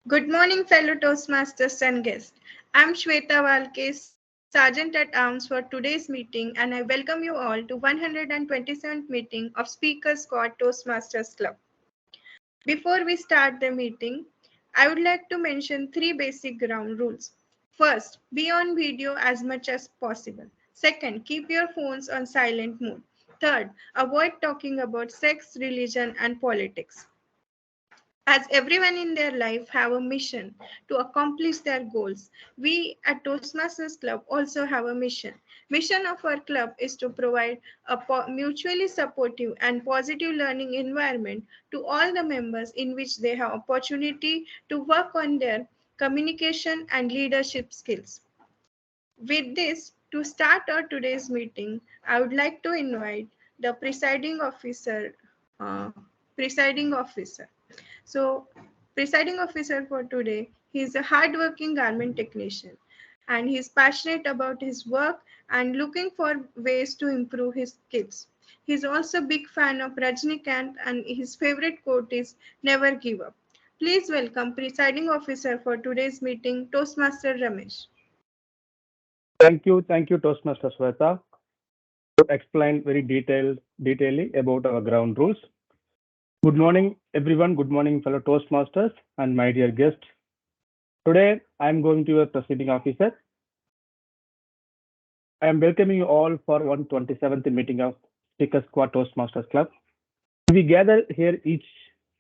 Good morning, fellow Toastmasters and guests. I'm Shweta Valke, Sergeant at Arms for today's meeting, and I welcome you all to 127th meeting of Speakers Squad Toastmasters Club. Before we start the meeting, I would like to mention three basic ground rules. First, be on video as much as possible. Second, keep your phones on silent mode. Third, avoid talking about sex, religion, and politics. As everyone in their life have a mission to accomplish their goals, we at Toastmasters Club also have a mission. Mission of our club is to provide a mutually supportive and positive learning environment to all the members in which they have opportunity to work on their communication and leadership skills. With this, to start our today's meeting, I would like to invite the presiding officer. Uh, presiding officer. So, presiding officer for today, he is a hardworking garment technician, and he is passionate about his work and looking for ways to improve his skills. He is also a big fan of Rajnikant, and his favorite quote is "Never give up." Please welcome presiding officer for today's meeting, Toastmaster Ramesh. Thank you, Toastmaster Sweta, to explain very detailedly about our ground rules. Good morning, everyone. Good morning, fellow Toastmasters and my dear guests. Today, I am going to your presiding officer. I am welcoming you all for 127th meeting of Speaker Squad Toastmasters Club. We gather here each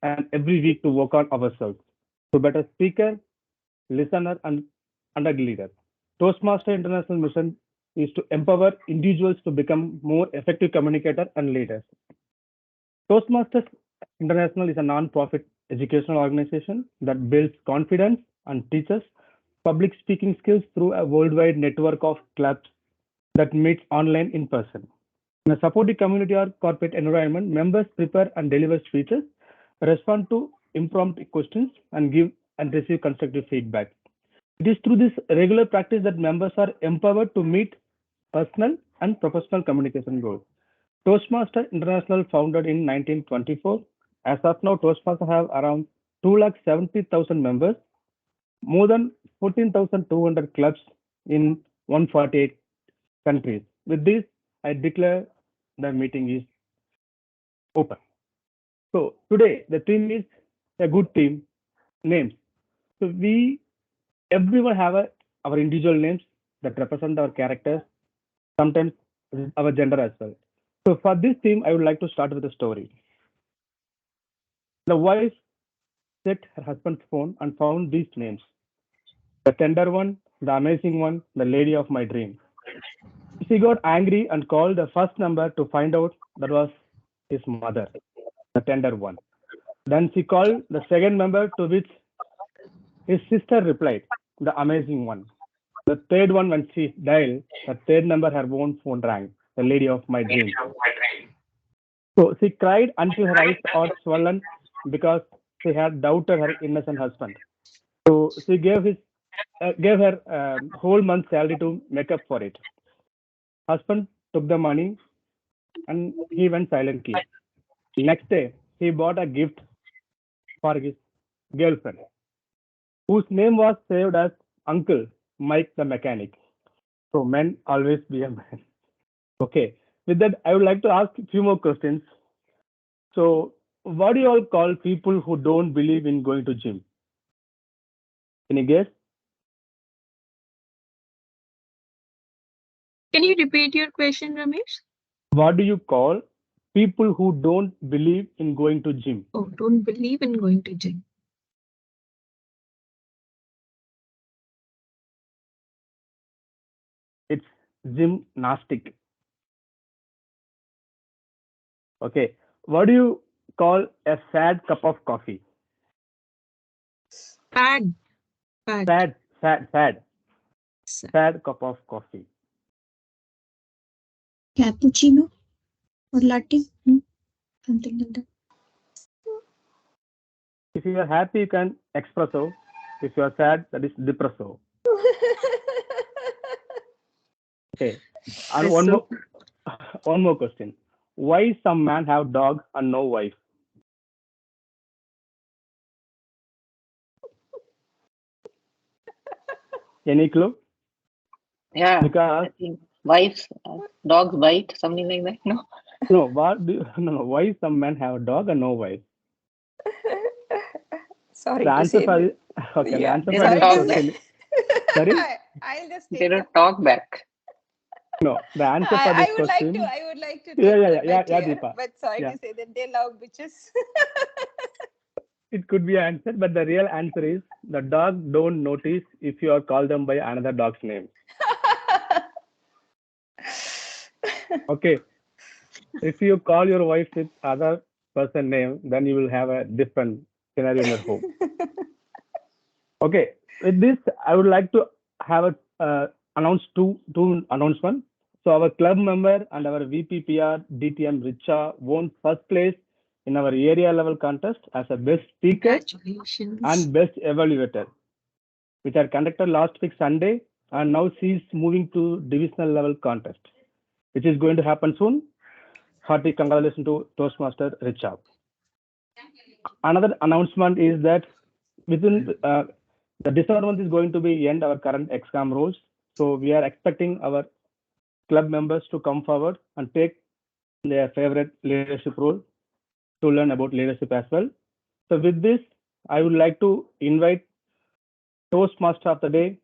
and every week to work on ourselves to better speaker, listener, and a leader. Toastmaster International mission is to empower individuals to become more effective communicators and leaders. Toastmasters International is a non-profit educational organization that builds confidence and teaches public speaking skills through a worldwide network of clubs that meets online in person. In a supportive community or corporate environment, members prepare and deliver speeches, respond to impromptu questions, and give and receive constructive feedback. It is through this regular practice that members are empowered to meet personal and professional communication goals. Toastmaster International founded in 1924. As of now, Toastmasters have around 270,000 members, more than 14,200 clubs in 148 countries. With this, I declare the meeting is open. So today the theme is a good team names. So we everyone have our individual names that represent our characters, sometimes our gender as well. So for this theme, I would like to start with a story. The wife checked her husband's phone and found these names: the tender one, the amazing one, the lady of my dream. She got angry and called the first number to find out that was his mother, the tender one. Then she called the second number, to which his sister replied, the amazing one. The third one, when she dialed, the third number, her own phone rang, the lady of my dreams. So she cried until her eyes are swollen because she had doubted her innocent husband. So she gave her whole month's salary to make up for it. Husband took the money and he went silently. Next day, he bought a gift for his girlfriend, whose name was saved as Uncle Mike the mechanic. So men always be a man. Okay. With that, I would like to ask a few more questions. So, what do you all call people who don't believe in going to gym? Any guess? Can you repeat your question, Ramesh? What do you call people who don't believe in going to gym? Oh, don't believe in going to gym. It's gymnastic. Okay. What do you call a sad cup of coffee? Pad. Pad. Sad Sa- cup of coffee. Cappuccino or latte, something like that. If you are happy, you can espresso. If you are sad, that is depresso. Okay. And one Espresso. more, one more question. Why some man have dog and no wife? Any clue? Yeah, I Because think wives, dogs bite, something like that. No. no, what do no, why some men have a dog and no wife? Sorry The to answer say for that. okay, the Yeah, answer They for don't this sorry to talk say. back. question. Sorry, I'll just They take the. don't talk back. no, the answer for this I would like to. question. I would like to Yeah, take yeah, the yeah, yeah, bet yeah, here, Deepa. but sorry Yeah, to say that they love bitches. it could be answered, but the real answer is the dog don't notice if you are called them by another dog's name. Okay, if you call your wife with other person name, then you will have a different scenario in your home. Okay, with this, I would like to have a announce two announcement. So our club member and our VPPR DTM Richa won first place in our area level contest as a best speaker Congratulations. and best evaluator, which are conducted last week Sunday, and now she's moving to divisional level contest, which is going to happen soon. Hearty congratulations to Toastmaster Richa. Another announcement is that within the December month is going to be end our current exam rules. So we are expecting our club members to come forward and take their favorite leadership role to learn about leadership as well. So with this, I would like to invite Toastmaster of the day,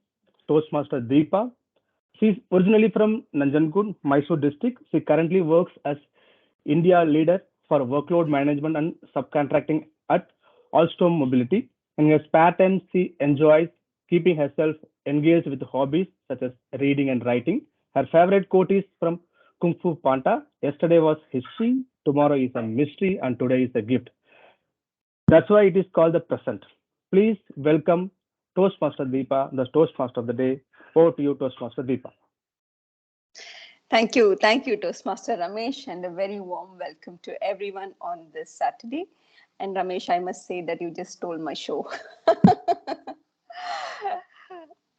Toastmaster Deepa. She's originally from Nanjangud, Mysore district. She currently works as India leader for workload management and subcontracting at Alstom Mobility. In her spare time, she enjoys keeping herself engaged with hobbies such as reading and writing. Her favorite quote is from Kung Fu Panda: "Yesterday was history, tomorrow is a mystery, and today is a gift." That's why it is called the present. Please welcome Toastmaster Deepa, the Toastmaster of the day. Over to you, Toastmaster Deepa. Thank you, Toastmaster Ramesh, and a very warm welcome to everyone on this Saturday. And Ramesh, I must say that you just stole my show.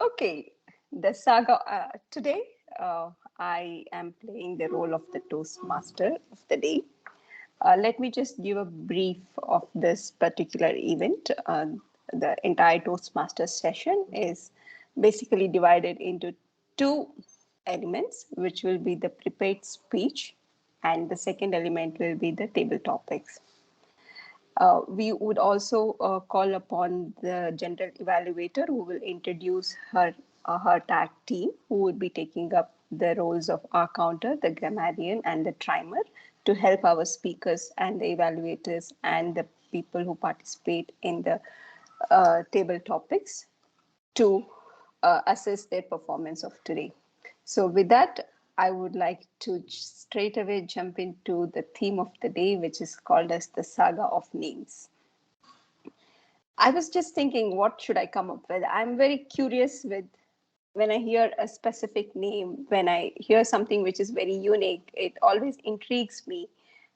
Okay, the saga today. I am playing the role of the Toastmaster of the day. Let me just give a brief of this particular event. The entire Toastmasters session is basically divided into two elements, which will be the prepared speech, and the second element will be the table topics. We would also call upon the general evaluator who will introduce her tag team, who would be taking up the roles of our counter, the grammarian, and the trimer to help our speakers and the evaluators and the people who participate in the table topics to assess their performance of today. So with that, I would like to straight away jump into the theme of the day, which is called as the Saga of Names. I was just thinking, what should I come up with? I'm very curious with when I hear a specific name, when I hear something which is very unique, it always intrigues me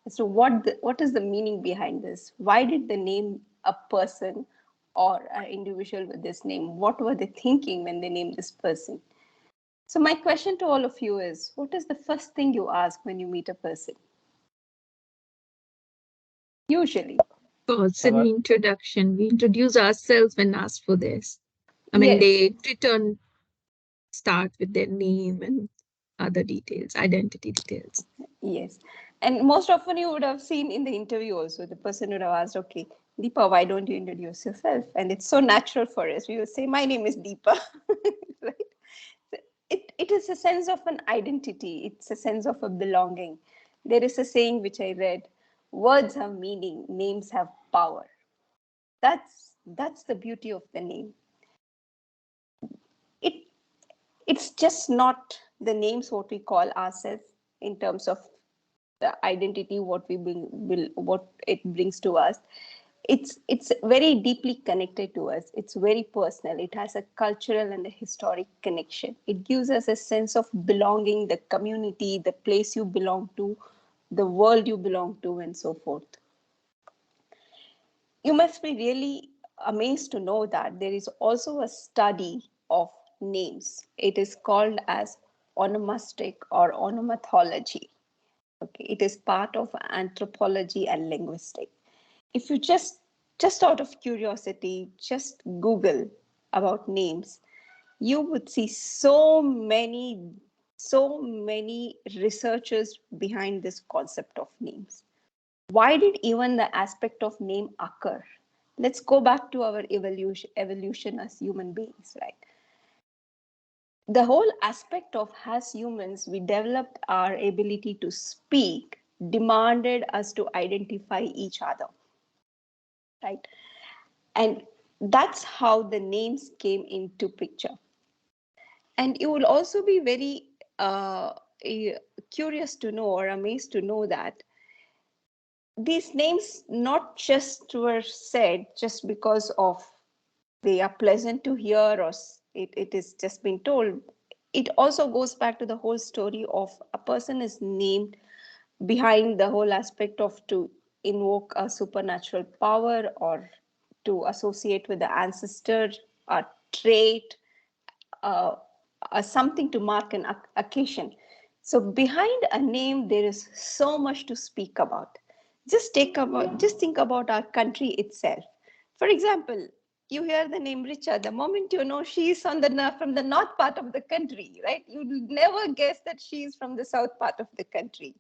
as to what is the meaning behind this? Why did they name a person or an individual with this name? What were they thinking when they named this person? So my question to all of you is, what is the first thing you ask when you meet a person? Usually. It's an Our introduction. We introduce ourselves when asked for this. I mean, Yes, they start with their name and other details, identity details. yes. And most often you would have seen in the interview also, the person would have asked, okay, Deepa, why don't you introduce yourself? And it's so natural for us. We will say, my name is Deepa, right? It is a sense of an identity. It's a sense of a belonging. There is a saying which I read, words have meaning, names have power. That's the beauty of the name. It it's just not the names what we call ourselves in terms of the identity what we what it brings to us. It's very deeply connected to us. It's very personal. It has a cultural and a historic connection. It gives us a sense of belonging, the community, the place you belong to, the world you belong to, and so forth. You must be really amazed to know that there is also a study of names. It is called as onomastic or onomathology. Okay, it is part of anthropology and linguistics. If you just out of curiosity, just Google about names, you would see so many researchers behind this concept of names. Why did even the aspect of name occur? Let's go back to our evolution as human beings, right? The whole aspect of as humans, we developed our ability to speak, demanded us to identify each other, right? And that's how the names came into picture. And you will also be very curious to know or amazed to know that these names not just were said just because of they are pleasant to hear or it is just being told. It also goes back to the whole story of a person is named behind the whole aspect of to invoke a supernatural power or to associate with the ancestor, a trait, uh, something to mark an occasion. So behind a name, there is so much to speak about. Just think about our country itself. For example, you hear the name Richa, the moment you know she's from the north part of the country, right? You'd never guess that she's from the south part of the country.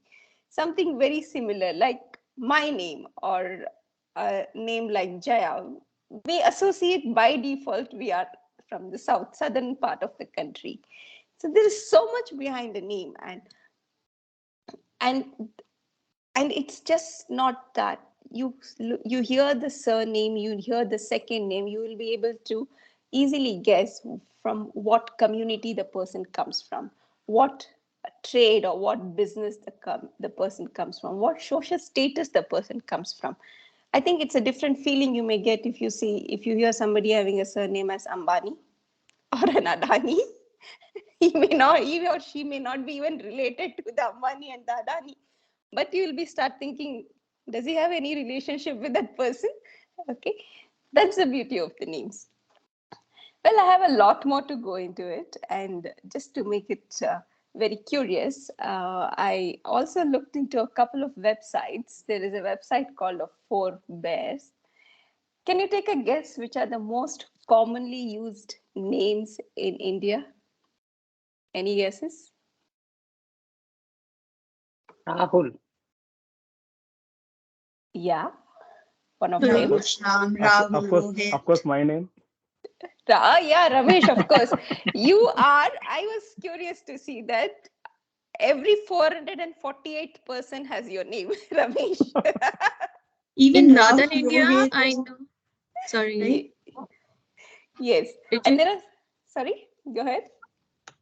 Something very similar, like my name or a name like Jaya, we associate by default we are from the southern part of the country. So there is so much behind the name, and it's just not that you hear the surname, you hear the second name, you will be able to easily guess from what community the person comes from, what trade or what business the person comes from, what social status the person comes from. I think it's a different feeling you may get if you hear somebody having a surname as Ambani or an Adani. He or she may not be even related to the Ambani and the Adani, but you will start thinking, does he have any relationship with that person? Okay, that's the beauty of the names. Well, I have a lot more to go into it, and just to make it very curious, I also looked into a couple of websites. There is a website called Four Bears. Can you take a guess which are the most commonly used names in India? Any guesses? Rahul. Yeah, one of Ramesh. them. Shyam, Rahul, Rohit. Of course, my name. Yeah, Ramesh, of course. I was curious to see that every 448 person has your name, Ramesh. Even In Rahul, northern India, Rohit, I know. Sorry. right? Yes. Did And you? there are, sorry, go ahead.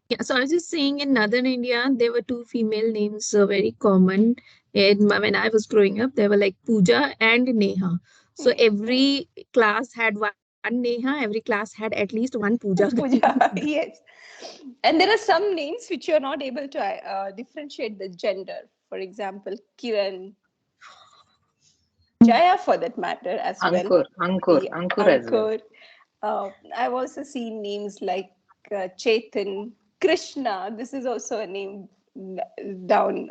Yeah, so I was just saying in northern India, there were two female names very common. When I was growing up, they were like Pooja and Neha. So every class had one Neha, every class had at least one Pooja. Pooja, yes. And there are some names which you're not able to differentiate the gender. For example, Kiran, Jaya for that matter as well. Yeah, Ankur as well. Ankur. I've also seen names like Chetan, Krishna. This is also a name down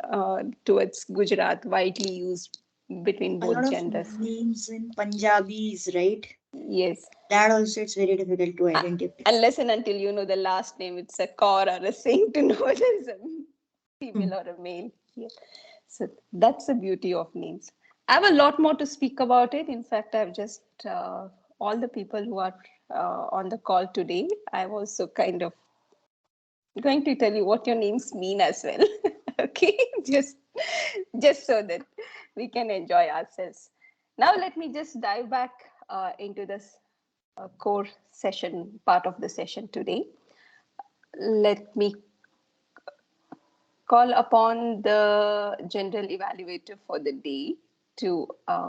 towards Gujarat, widely used between A lot both of genders. names in Punjabis, right? Yes. That also it's very difficult to identify. Unless and until you know the last name, it's a Kaur or a Singh to know there's a female or a male here. So that's the beauty of names. I have a lot more to speak about it. In fact, I've just, all the people who are on the call today, I've also kind of going to tell you what your names mean as well. Okay, just so that we can enjoy ourselves. Now, let me just dive back into this core session, part of the session today. Let me call upon the general evaluator for the day to,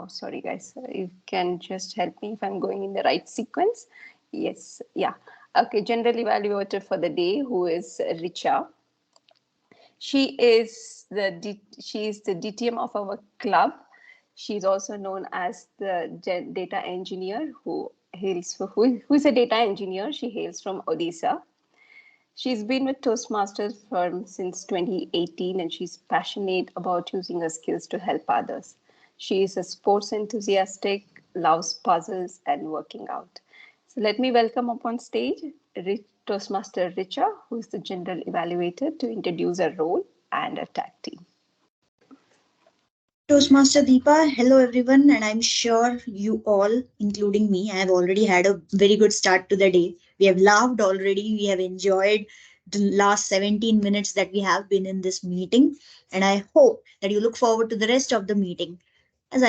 sorry guys, you can just help me if I'm going in the right sequence. Yes, yeah. Okay, general evaluator for the day, who is Richa. She is the DTM of our club. She's also known as the data engineer who is a data engineer. She hails from Odisha. She's been with Toastmasters since 2018, and she's passionate about using her skills to help others. She is a sports enthusiastic, loves puzzles and working out. So let me welcome up on stage Toastmaster Richa, who is the general evaluator, to introduce a role and a tag team. Toastmaster Deepa, hello everyone, and I'm sure you all, including me, have already had a very good start to the day. We have laughed already, we have enjoyed the last 17 minutes that we have been in this meeting, and I hope that you look forward to the rest of the meeting, as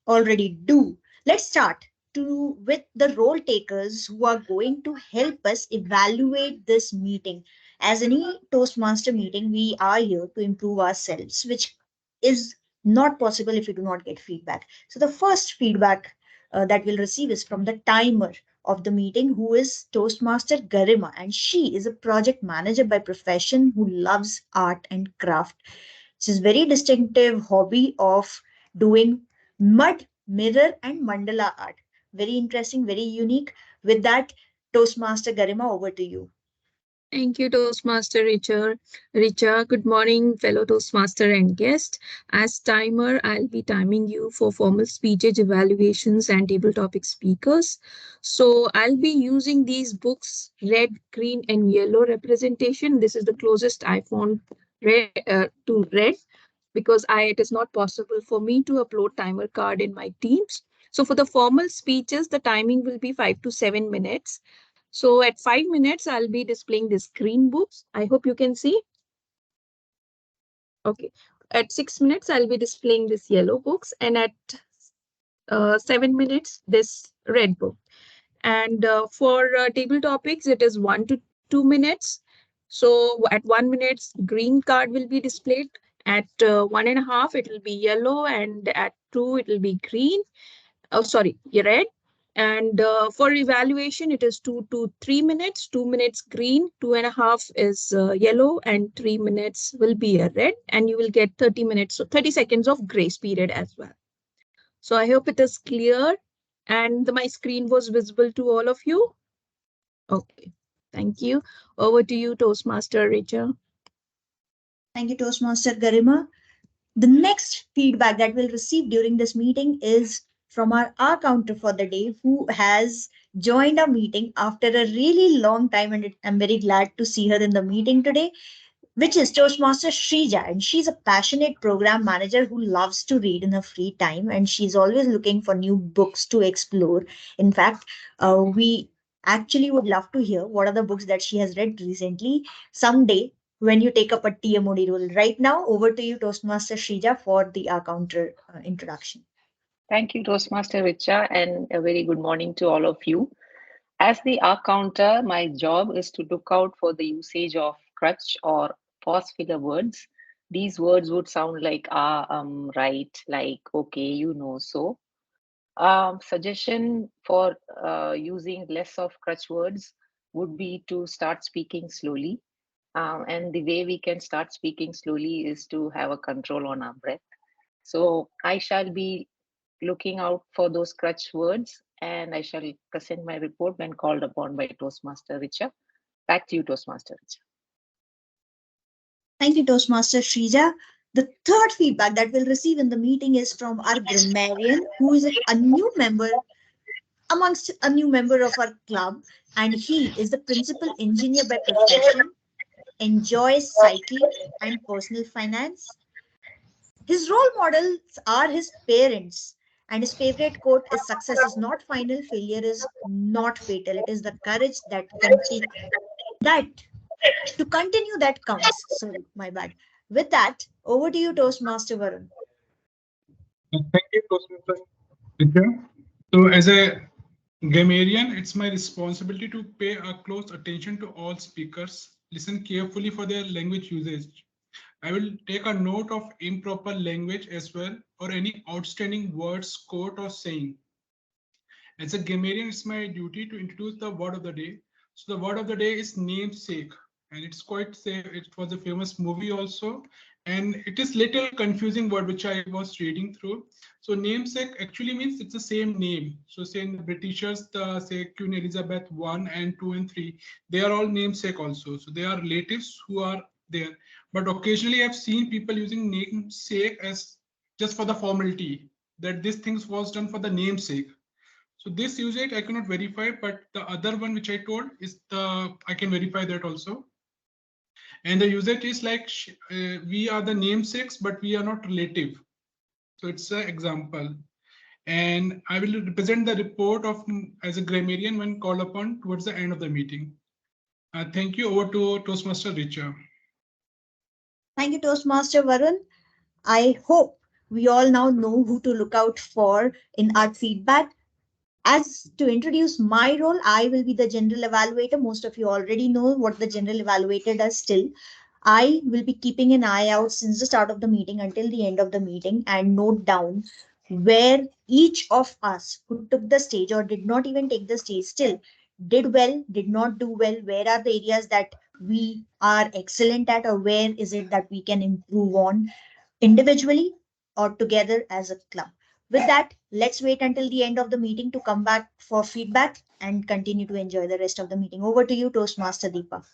already do. Let's start with the role takers who are going to help us evaluate this meeting. As any Toastmaster meeting, we are here to improve ourselves, which is not possible if you do not get feedback. So the first feedback that we'll receive is from the timer of the meeting, who is Toastmaster Garima, and she is a project manager by profession who loves art and craft. She's very distinctive hobby of doing mud, mirror, and mandala art. Very interesting, very unique. With that, Toastmaster Garima, over to you. Thank you, Toastmaster Richa. Richa, good morning, fellow Toastmaster and guest. As timer, I'll be timing you for formal speeches, evaluations, and table topic speakers. So I'll be using these books, red, green, and yellow representation. This is the closest I found to red because it is not possible for me to upload timer card in my Teams. So for the formal speeches, the timing will be 5 to 7 minutes. So at 5 minutes, I'll be displaying these green books. I hope you can see. Okay. At 6 minutes, I'll be displaying this yellow books, and at 7 minutes, this red book. And for table topics, it is 1 to 2 minutes. So at 1 minute, green card will be displayed. At 1.5, it will be yellow, and at 2, it will be green. Oh, sorry, red. And for evaluation, it is 2 to 3 minutes. 2 minutes green, 2.5 is yellow, and 3 minutes will be a red. And you will get 30 minutes, so 30 seconds of grace period as well. So I hope it is clear and my screen was visible to all of you. Okay, thank you. Over to you, Toastmaster Richa. Thank you, Toastmaster Garima. The next feedback that we'll receive during this meeting is from our counter for the day, who has joined our meeting after a really long time, and I'm very glad to see her in the meeting today, which is Toastmaster Shrija. And she's a passionate program manager who loves to read in her free time, and she's always looking for new books to explore. In fact, we actually would love to hear what are the books that she has read recently someday when you take up a TMOD role. Right now, over to you, Toastmaster Shrija, for the counter introduction. Thank you, Toastmaster Richa, and a very good morning to all of you. As the R counter, my job is to look out for the usage of crutch or pause filler words. These words would sound like right, like, okay, you know, so. Suggestion for using less of crutch words would be to start speaking slowly. And the way we can start speaking slowly is to have a control on our breath. So I shall be looking out for those crutch words, and I shall present my report when called upon by Toastmaster Richa. Back to you, Toastmaster Richa. Thank you, Toastmaster Shrija. The third feedback that we'll receive in the meeting is from our grammarian, who is a new member amongst a new member of our club, and he is the principal engineer by profession, enjoys cycling and personal finance. His role models are his parents, and his favorite quote is success is not final, failure is not fatal. It is the courage that can take that to continue that counts. Sorry, my bad. With that, over to you, Toastmaster Varun. Thank you, Toastmaster Richa. So as a grammarian, it's my responsibility to pay a close attention to all speakers, listen carefully for their language usage. I will take a note of improper language as well, or any outstanding words, quote, or saying. As a grammarian, it's my duty to introduce the word of the day. So the word of the day is namesake, and it's quite say it was a famous movie also, and it is little confusing word which I was reading through. So namesake actually means it's the same name. So say in the Britishers, the say Queen Elizabeth I and II and III, they are all namesake also. So they are relatives who are there. But occasionally I've seen people using namesake as just for the formality, that this thing was done for the namesake. So this usage I cannot verify, but the other one which I told is I can verify that also. And the usage is like we are the namesakes, but we are not relative. So it's an example. And I will represent the report of as a grammarian when called upon towards the end of the meeting. Thank you. Over to Toastmaster Richa. Thank you, Toastmaster Varun. I hope we all now know who to look out for in our feedback. As to introduce my role, I will be the general evaluator. Most of you already know what the general evaluator does still. I will be keeping an eye out since the start of the meeting until the end of the meeting and note down where each of us who took the stage or did not even take the stage still did well, did not do well, where are the areas that we are excellent at, or where is it that we can improve on individually or together as a club. With that, let's wait until the end of the meeting to come back for feedback and continue to enjoy the rest of the meeting. Over to you, Toastmaster Deepa.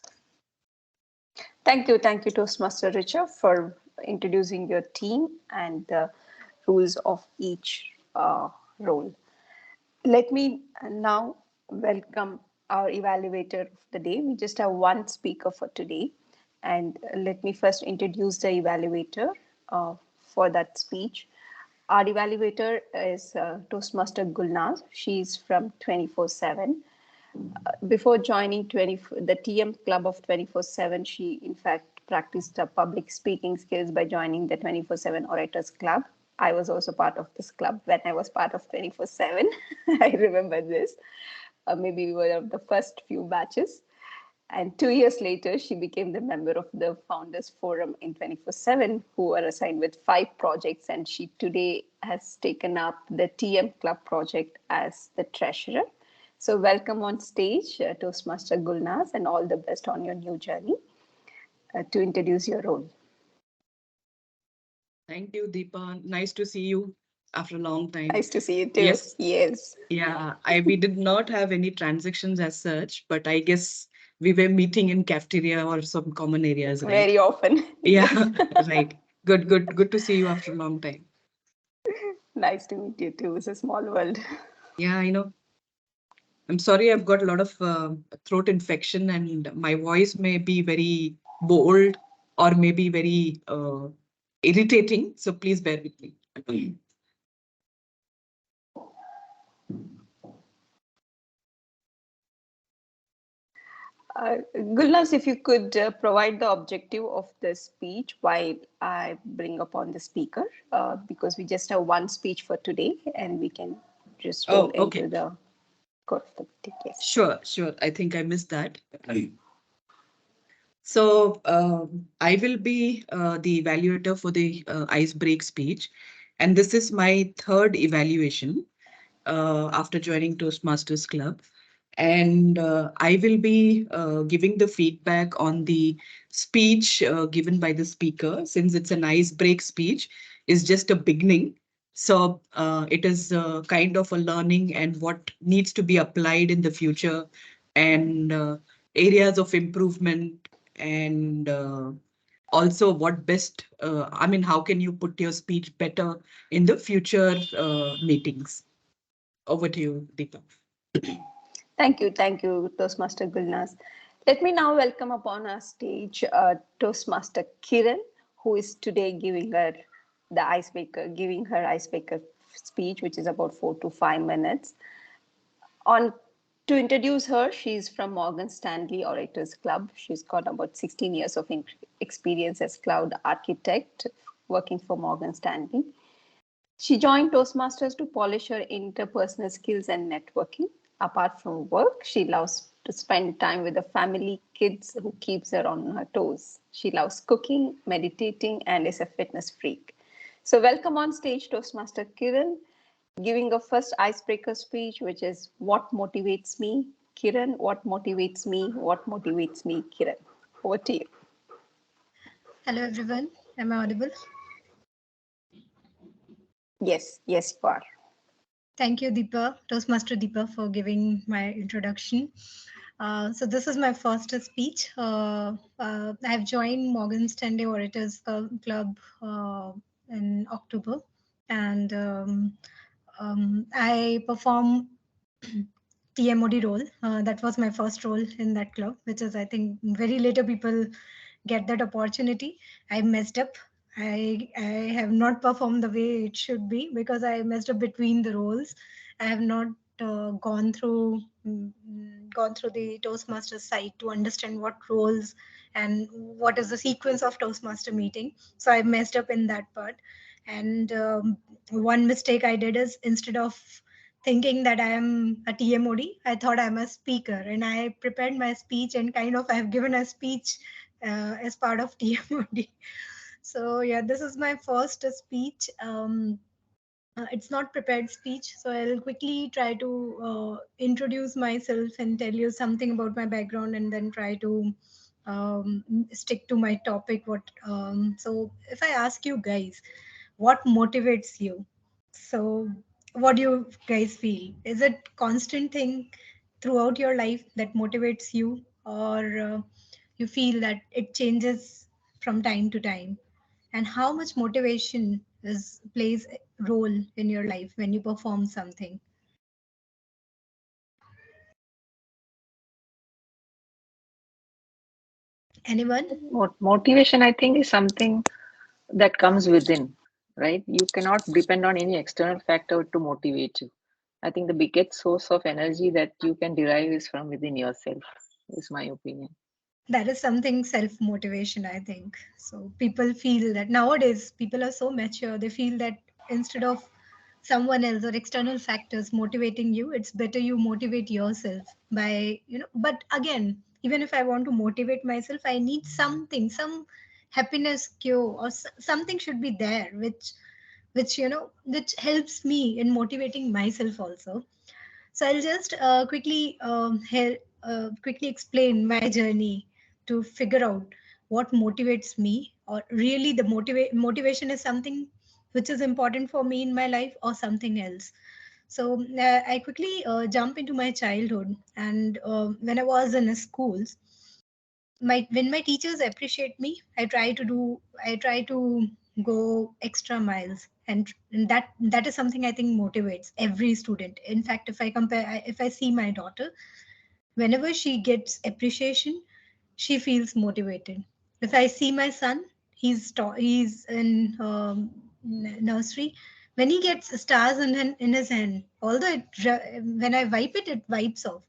Thank you, Toastmaster Richa, for introducing your team and the rules of each role. Let me now welcome our evaluator of the day. We just have one speaker for today. And let me first introduce the evaluator for that speech. Our evaluator is Toastmaster Gulnaz. She's from 24/7. Before joining the TM Club of 24/7, she in fact practiced her public speaking skills by joining the 24/7 Orators Club. I was also part of this club when I was part of 24/7. I remember this. Maybe we were of the first few batches. And 2 years later, she became the member of the Founders Forum in 24/7, who were assigned with 5 projects. And she today has taken up the TM Club project as the treasurer. So welcome on stage, Toastmaster Gulnaz, and all the best on your new journey. To introduce your role. Thank you, Deepa. Nice to see you after a long time. Nice to see you too. Yes. Yes. Yeah, we did not have any transactions as such, but I guess we were meeting in cafeteria or some common areas, right? Very often. Yeah, right. Good to see you after a long time. Nice to meet you too. It's a small world. Yeah, I know. I'm sorry, I've got a lot of throat infection and my voice may be very bold or maybe very irritating. So please bear with me. Gulnaz, if you could provide the objective of the speech while I bring upon the speaker, because we just have one speech for today and we can just roll into the course of the meeting. Yes. Sure. I think I missed that. So I will be the evaluator for the ice break speech. And this is my third evaluation after joining Toastmasters Club. And I will be giving the feedback on the speech given by the speaker, since it's an ice break speech, is just a beginning. So it is kind of a learning and what needs to be applied in the future and areas of improvement and also what best, how can you put your speech better in the future meetings? Over to you, Deepa. Thank you, Toastmaster Gulnaz. Let me now welcome upon our stage Toastmaster Kiran, who is today giving her icebreaker speech, which is about 4 to 5 minutes. To introduce her, she's from Morgan Stanley Orators Club. She's got about 16 years of experience as cloud architect working for Morgan Stanley. She joined Toastmasters to polish her interpersonal skills and networking. Apart from work, she loves to spend time with the family, kids who keeps her on her toes. She loves cooking, meditating, and is a fitness freak. So welcome on stage, Toastmaster Kiran, giving a first icebreaker speech, which is what motivates me, Kiran, what motivates me, what motivates me, Kiran. Over to you. Hello, everyone. Am I audible? Yes, you are. Thank you, Deepa, Toastmaster Deepa, for giving my introduction. So this is my first speech. I have joined Morgan Stanley Orators Club in October, and I perform TMOD role. That was my first role in that club, which is, I think, very later people get that opportunity. I messed up. I have not performed the way it should be because I messed up between the roles. I have not gone through the Toastmasters site to understand what roles and what is the sequence of Toastmaster meeting. So I messed up in that part. And one mistake I did is, instead of thinking that I am a TMOD, I thought I'm a speaker, and I prepared my speech and kind of I've given a speech as part of TMOD. So yeah, this is my first speech. It's not prepared speech, so I'll quickly try to introduce myself and tell you something about my background, and then try to stick to my topic. So if I ask you guys, what motivates you? So what do you guys feel? Is it constant thing throughout your life that motivates you, or you feel that it changes from time to time? And how much motivation plays a role in your life when you perform something? Anyone? Motivation, I think, is something that comes within, right? You cannot depend on any external factor to motivate you. I think the biggest source of energy that you can derive is from within yourself, is my opinion. That is something self motivation, I think. So people feel that nowadays people are so mature, they feel that instead of someone else or external factors motivating you, it's better you motivate yourself by, but again, even if I want to motivate myself, I need something, some happiness cure, or something should be there, which helps me in motivating myself also. So I'll just quickly explain my journey to figure out what motivates me, or really the motivation is something which is important for me in my life or something else. So I quickly jump into my childhood, and when I was in schools, when my teachers appreciate me, I try to go extra miles, and that is something I think motivates every student. In fact, if I see my daughter, whenever she gets appreciation, she feels motivated. If I see my son, he's in nursery. When he gets stars in his hand, although when I wipe it, it wipes off,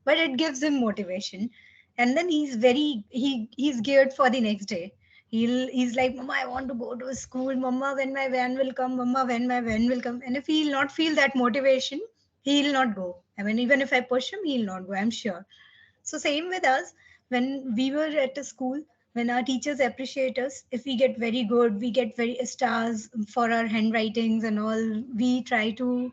but it gives him motivation. And then he's geared for the next day. He's like, Mama, I want to go to school. Mama, when my van will come. Mama, when my van will come. And if he'll not feel that motivation, he'll not go. I mean, even if I push him, he'll not go, I'm sure. So same with us. When we were at a school, when our teachers appreciate us, if we get very good, we get very stars for our handwritings and all, we try to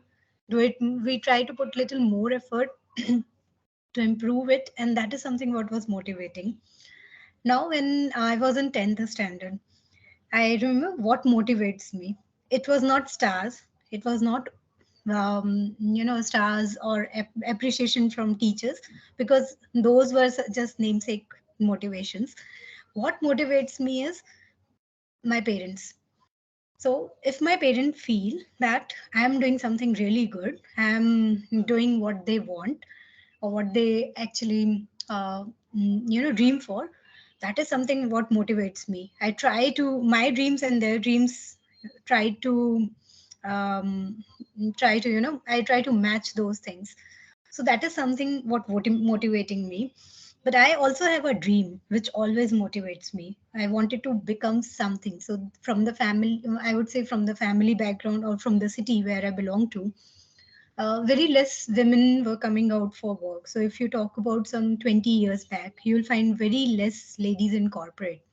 do it. We try to put little more effort to improve it, and that is something what was motivating. Now, when I was in 10th standard, I remember what motivates me. It was not stars. It was not, stars or appreciation from teachers, because those were just namesake motivations. What motivates me is my parents. So if my parents feel that I am doing something really good, I am doing what they want or what they actually, dream for, that is something what motivates me. I try to my dreams and their dreams try to I try to match those things. So that is something what motivating me. But I also have a dream which always motivates me. I wanted to become something. So from the family, I would say, from the family background or from the city where I belong to, very less women were coming out for work. So if you talk about some 20 years back, you'll find very less ladies in corporate,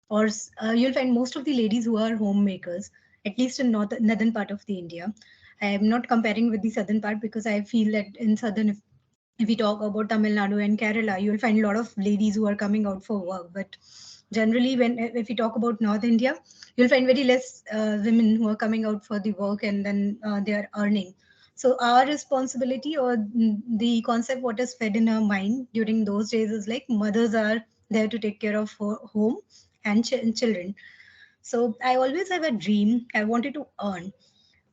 or you'll find most of the ladies who are homemakers, at least in northern part of the India. I am not comparing with the southern part, because I feel that in southern, if we talk about Tamil Nadu and Kerala, you'll find a lot of ladies who are coming out for work. But generally, if we talk about North India, you'll find very less women who are coming out for the work, and then they are earning. So our responsibility, or the concept what is fed in our mind during those days, is like mothers are there to take care of home and children. So I always have a dream. I wanted to earn.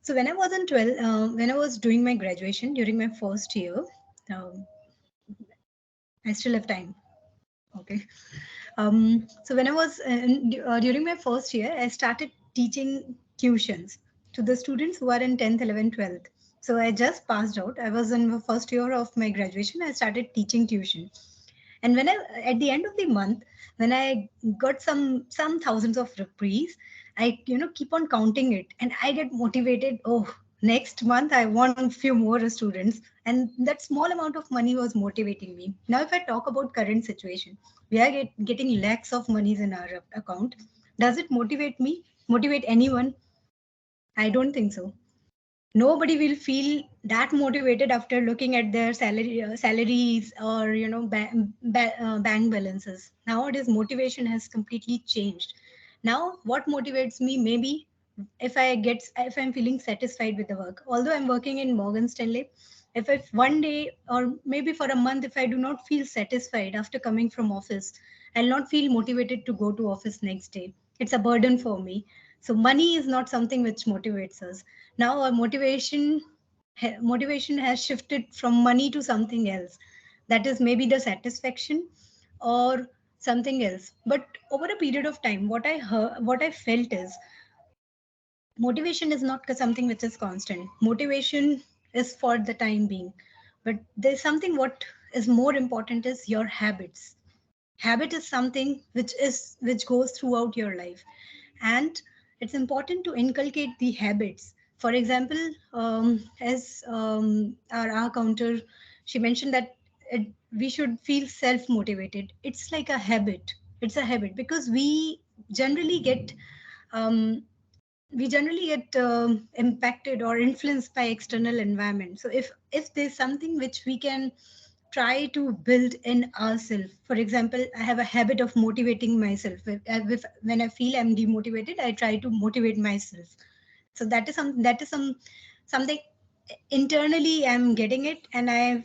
So when I was in 12, when I was doing my graduation during my first year, um, I still have time. Okay. So when I was during my first year, I started teaching tuitions to the students who are in 10th, 11th, 12th. So I just passed out. I was in the first year of my graduation. I started teaching tuition. And when I, at the end of the month, when I got some thousands of rupees, I keep on counting it, and I get motivated. Oh, next month I want few more students, and that small amount of money was motivating me. Now, if I talk about current situation, we are getting lakhs of monies in our account. Does it motivate me? Motivate anyone? I don't think so. Nobody will feel that motivated after looking at their salaries or bank balances. Nowadays motivation has completely changed. Now what motivates me, maybe if I'm feeling satisfied with the work, although I'm working in Morgan Stanley, if one day or maybe for a month, if I do not feel satisfied after coming from office, I'll not feel motivated to go to office next day. It's a burden for me. So money is not something which motivates us. Now our motivation has shifted from money to something else. That is maybe the satisfaction or something else. But over a period of time, what I felt is motivation is not something which is constant. Motivation is for the time being, but there's something what is more important is your habits. Habit is something which goes throughout your life, and it's important to inculcate the habits. For example, as our counter, she mentioned that we should feel self motivated. It's like a habit. It's a habit because generally get um, impacted or influenced by external environment. So if there's something which we can try to build in ourselves. For example, I have a habit of motivating myself. When I feel I'm demotivated, I try to motivate myself. So something internally I'm getting it, and I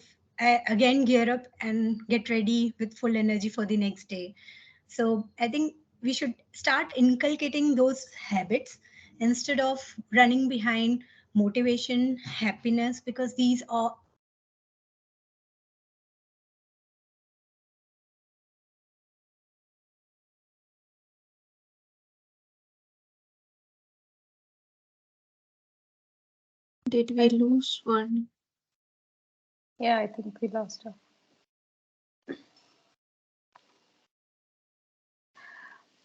again gear up and get ready with full energy for the next day. So I think we should start inculcating those habits instead of running behind motivation, happiness, because these are Did we lose one? Yeah, I think we lost her.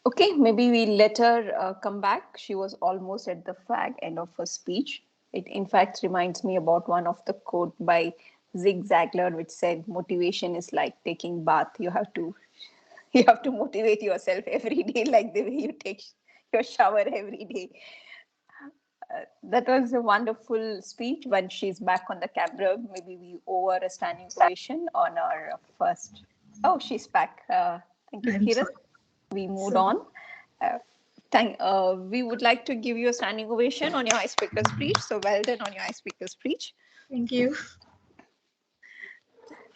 Okay, maybe we let her come back. She was almost at the end of her speech. It in fact reminds me about one of the quote by Zig Ziglar, which said, "Motivation is like taking bath. You have to motivate yourself every day, like the way you take your shower every day." That was a wonderful speech. When she's back on the camera, maybe we owe her a standing ovation on our first. Oh, she's back. Thank you, I'm Kiran. sorry. We moved So, on. We would like to give you a standing ovation on your icebreaker speech. So well done on your icebreaker speech. thank you.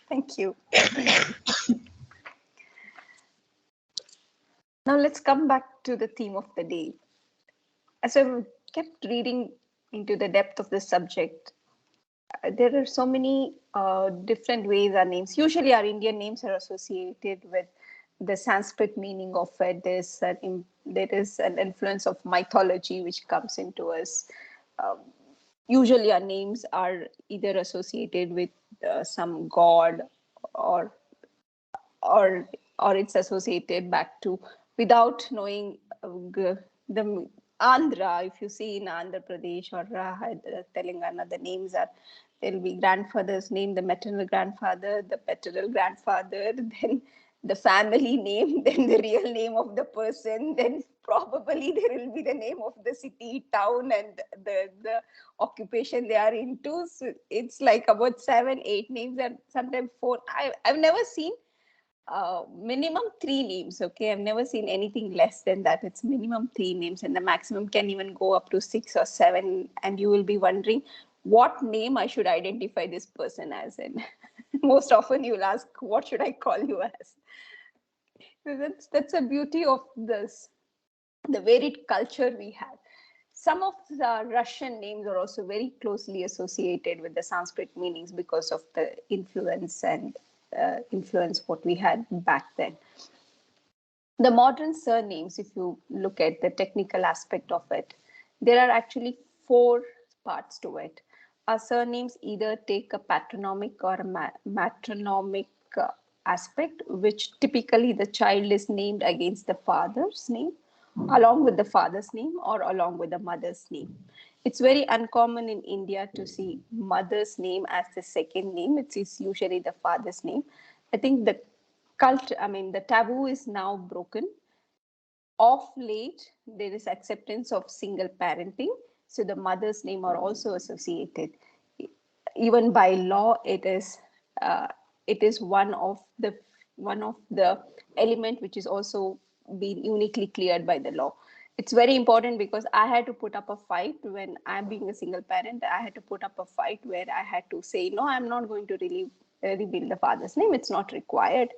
Thank you. Now let's come back to the theme of the day. As I kept reading into the depth of the subject, there are so many different ways our names, usually our Indian names, are associated with the Sanskrit meaning of it. There is an influence of mythology which comes into us. Um, Usually our names are either associated with some god, or or or it's associated back to, without knowing the Andhra. If you see in Andhra Pradesh or Telangana, the names are, there'll be grandfather's name, the maternal grandfather, the paternal grandfather, then the family name, then the real name of the person, then probably there will be the name of the city, town, and the occupation they are into. So it's like about 7, 8 names, and sometimes 4. I've never seen minimum 3 names. Okay, I've never seen anything less than that. It's minimum 3 names, and the maximum can even go up to 6 or 7. And you will be wondering what name I should identify this person as. And most often you'll ask, what should I call you as? So that's a beauty of this, the varied culture we have. Some of the Russian names are also very closely associated with the Sanskrit meanings because of the influence and influence what we had back then. The modern surnames, if you look at the technical aspect of it, there are actually 4 parts to it. Our surnames either take a patronymic or a matronymic aspect, which typically the child is named against the father's name, along with the father's name, or along with the mother's name. It's very uncommon in India to see mother's name as the second name. It is usually the father's name. I think the the taboo is now broken. Of late, there is acceptance of single parenting, so the mother's name are also associated. Even by law, it is one of the element which is also being uniquely cleared by the law. It's very important because I had to put up a fight when I'm being a single parent. I had to put up a fight where I had to say, no, I'm not going to really reveal the father's name. It's not required.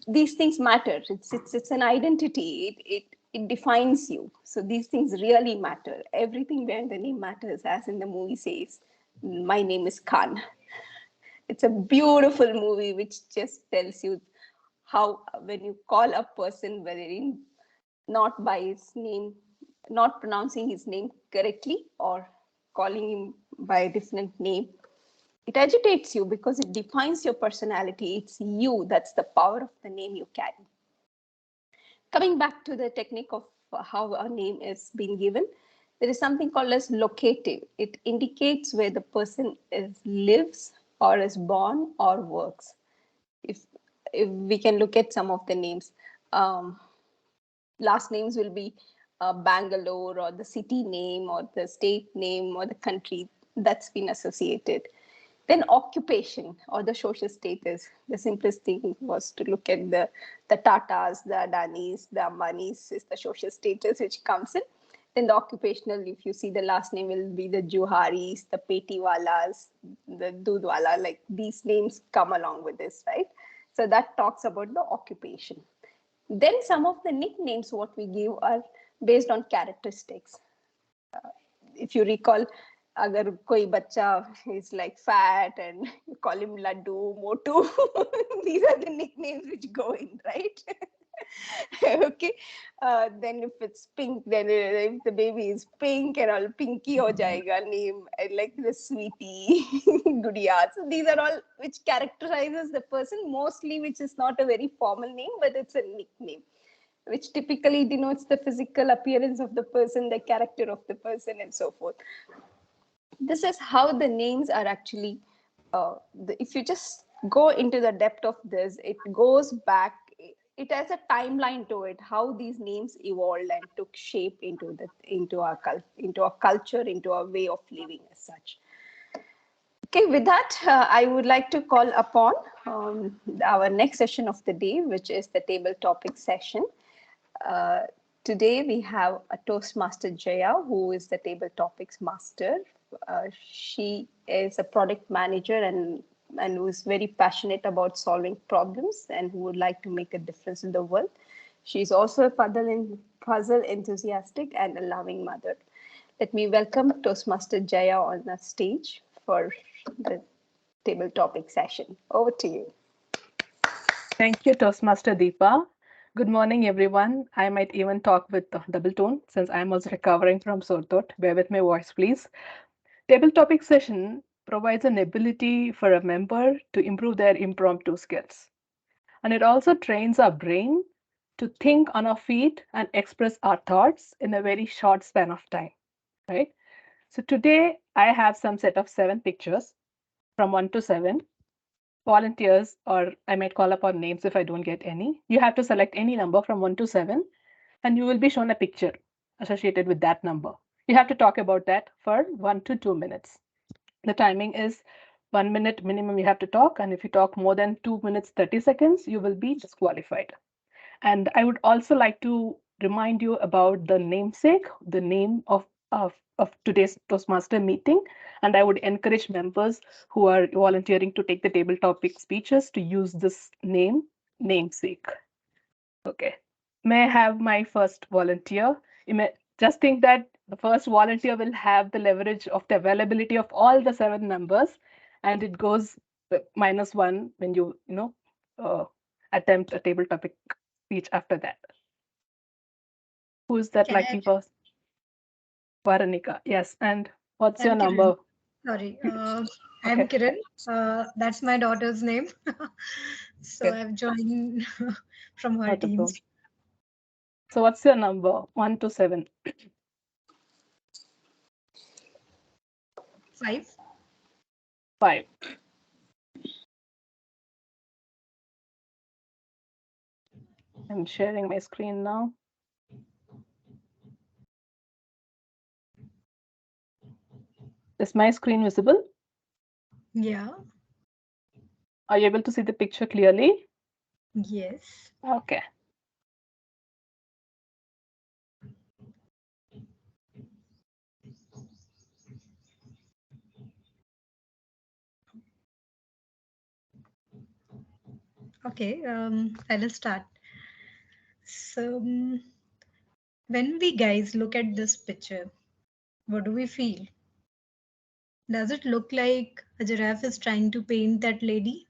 These things matter. It's an identity. It defines you. So these things really matter. Everything behind the name matters, as in the movie says, my name is Khan. It's a beautiful movie which just tells you how when you call a person, whether in not by his name, not pronouncing his name correctly, or calling him by a different name, it agitates you because it defines your personality. It's you. That's the power of the name you carry. Coming back to the technique of how a name is being given, there is something called as locative. It indicates where the person lives or is born or works. If we can look at some of the names, last names will be Bangalore, or the city name, or the state name, or the country that's been associated. Then occupation or the social status. The simplest thing was to look at the Tatas, the Adanis, the Ambanis is the social status which comes in. Then the occupational, if you see the last name will be the Juharis, the Petiwalas, the Dudwala, like these names come along with this, right? So that talks about the occupation. Then some of the nicknames what we give are based on characteristics. If you recall, agar koi bacha is like fat and you call him Laddu, Motu, these are the nicknames which go in, right? Okay. Then if it's pink, then if the baby is pink and all, Pinky ho jayega name, like the sweetie, Gudiya. So these are all which characterizes the person, mostly which is not a very formal name, but it's a nickname, which typically denotes the physical appearance of the person, the character of the person, and so forth. This is how the names are actually, if you just go into the depth of this, it goes back, it has a timeline to it, how these names evolved and took shape into our culture, into our way of living as such. Okay, with that, I would like to call upon our next session of the day, which is the table topic session. Today we have a Toastmaster Jaya, who is the table topics master. She is a product manager and who is very passionate about solving problems and who would like to make a difference in the world. She's also a puzzle enthusiastic and a loving mother. Let me welcome Toastmaster Jaya on the stage for the table topic session. Over to you. Thank you, Toastmaster Deepa. Good morning, everyone. I might even talk with double tone since I'm also recovering from sore throat. Bear with my voice, please. Table topic session provides an ability for a member to improve their impromptu skills. And it also trains our brain to think on our feet and express our thoughts in a very short span of time, right? So today I have some set of 7 pictures from 1 to 7. Volunteers, or I might call upon names if I don't get any. You have to select any number from 1 to 7 and you will be shown a picture associated with that number. You have to talk about that for 1 to 2 minutes. The timing is 1 minute minimum you have to talk, and if you talk more than 2 minutes 30 seconds, you will be disqualified. And I would also like to remind you about the namesake, the name of today's Toastmaster meeting. And I would encourage members who are volunteering to take the table topic speeches to use this name, namesake. Okay. May I have my first volunteer? just think that the first volunteer will have the leverage of the availability of all the 7 numbers, and it goes -1 when you attempt a table topic speech after that. Who is that Can I? lucky person? Varanika. Yes. And what's your I'm Kiran. number? Sorry, I'm Okay. Kiran. That's my daughter's name. So Good. I've joined from her Wonderful. teams. So what's your number? 1 to 7. 5. 5. I'm sharing my screen now. Is my screen visible? Yeah. Are you able to see the picture clearly? Yes. Okay. Okay. I will start. So when we guys look at this picture, what do we feel? Does it look like a giraffe is trying to paint that lady?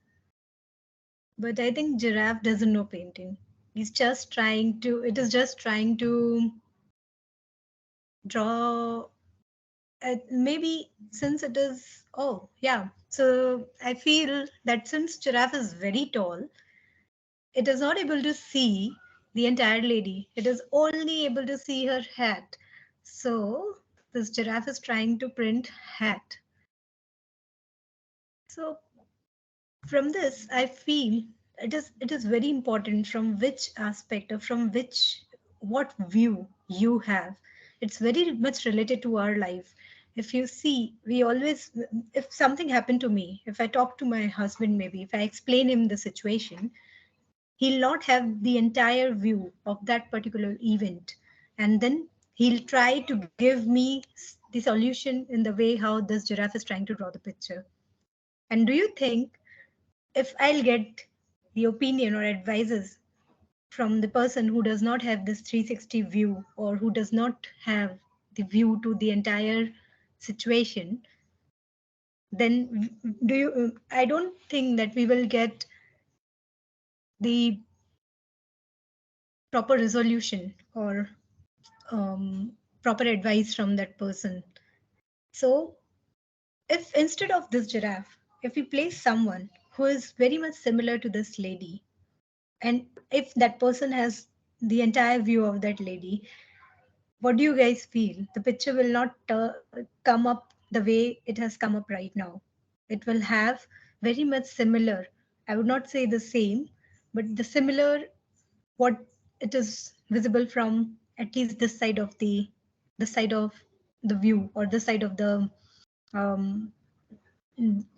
But I think giraffe doesn't know painting. He's just trying to. It is just trying to draw. Maybe since it is. Oh yeah. So I feel that since giraffe is very tall, it is not able to see the entire lady. It is only able to see her hat. So this giraffe is trying to print hat. So from this, I feel it is very important from which aspect or from which what view you have. It's very much related to our life. If you see, we always, if something happened to me, if I talk to my husband, maybe if I explain him the situation, he'll not have the entire view of that particular event, and then he'll try to give me the solution in the way how this giraffe is trying to draw the picture. And do you think if I'll get the opinion or advices from the person who does not have this 360 view or who does not have the view to the entire situation, then do you, I don't think that we will get the proper resolution or proper advice from that person. So if instead of this giraffe, if we place someone who is very much similar to this lady, and if that person has the entire view of that lady, what do you guys feel? The picture will not come up the way it has come up right now. It will have very much similar. I would not say the same, but the similar what it is visible from at least this side of the view or um,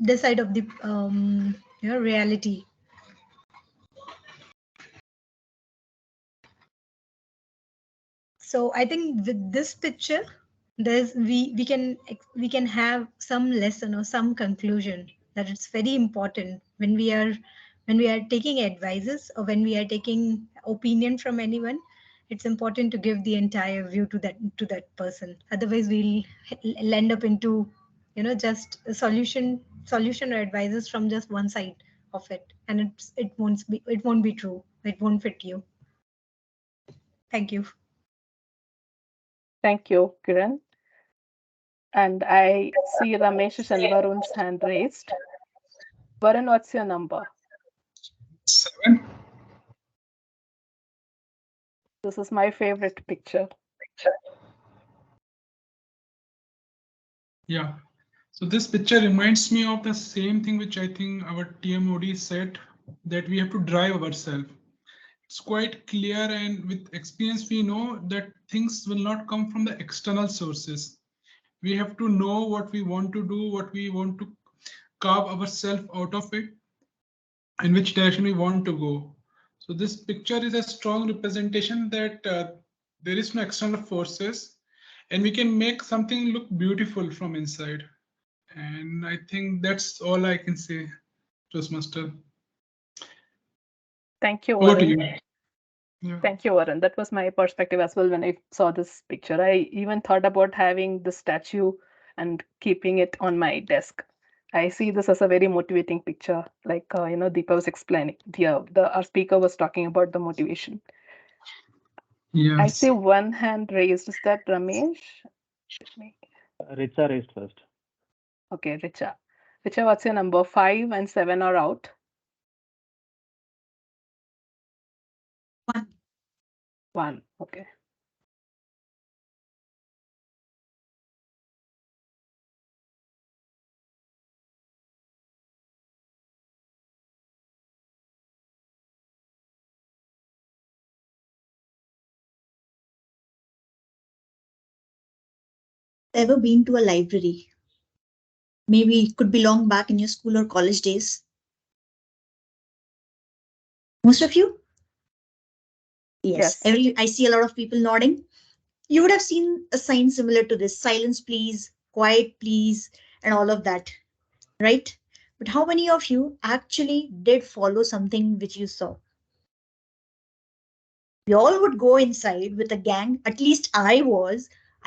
this side of the reality. So I think with this picture, there's we can have some lesson or some conclusion that it's very important when we are taking advices or when we are taking opinion from anyone. It's important to give the entire view to that person. Otherwise, we'll end up into just a solution or advices from just one side of it, and it won't be true. It won't fit you. Thank you. Thank you, Kiran. And I see Ramesh and Varun's hand raised. Varun, what's your number? 7. This is my favorite picture. Yeah. So this picture reminds me of the same thing which I think our TMOD said, that we have to drive ourselves. It's quite clear, and with experience we know that things will not come from the external sources. We have to know what we want to do, what we want to carve ourselves out of it, in which direction we want to go. So this picture is a strong representation that there is no external forces, and we can make something look beautiful from inside. And I think that's all I can say, Toastmaster. Thank you, Over to Varun. you. Yeah. Thank you, Varun. That was my perspective as well when I saw this picture. I even thought about having the statue and keeping it on my desk. I see this as a very motivating picture, like Deepa was explaining. Our speaker was talking about the motivation. I Yes. see one hand raised. Is that Ramesh? Let me. Richa raised first. Okay, Richa. Richa, what's your number? 5 and 7 are out. 1. 1. Okay. Ever been to a library? Maybe it could be long back in your school or college days. Most of you? Yes. Yes. I see a lot of people nodding. You would have seen a sign similar to this: silence, please, quiet, please, and all of that, right? But how many of you actually did follow something which you saw? We all would go inside with a gang. At least I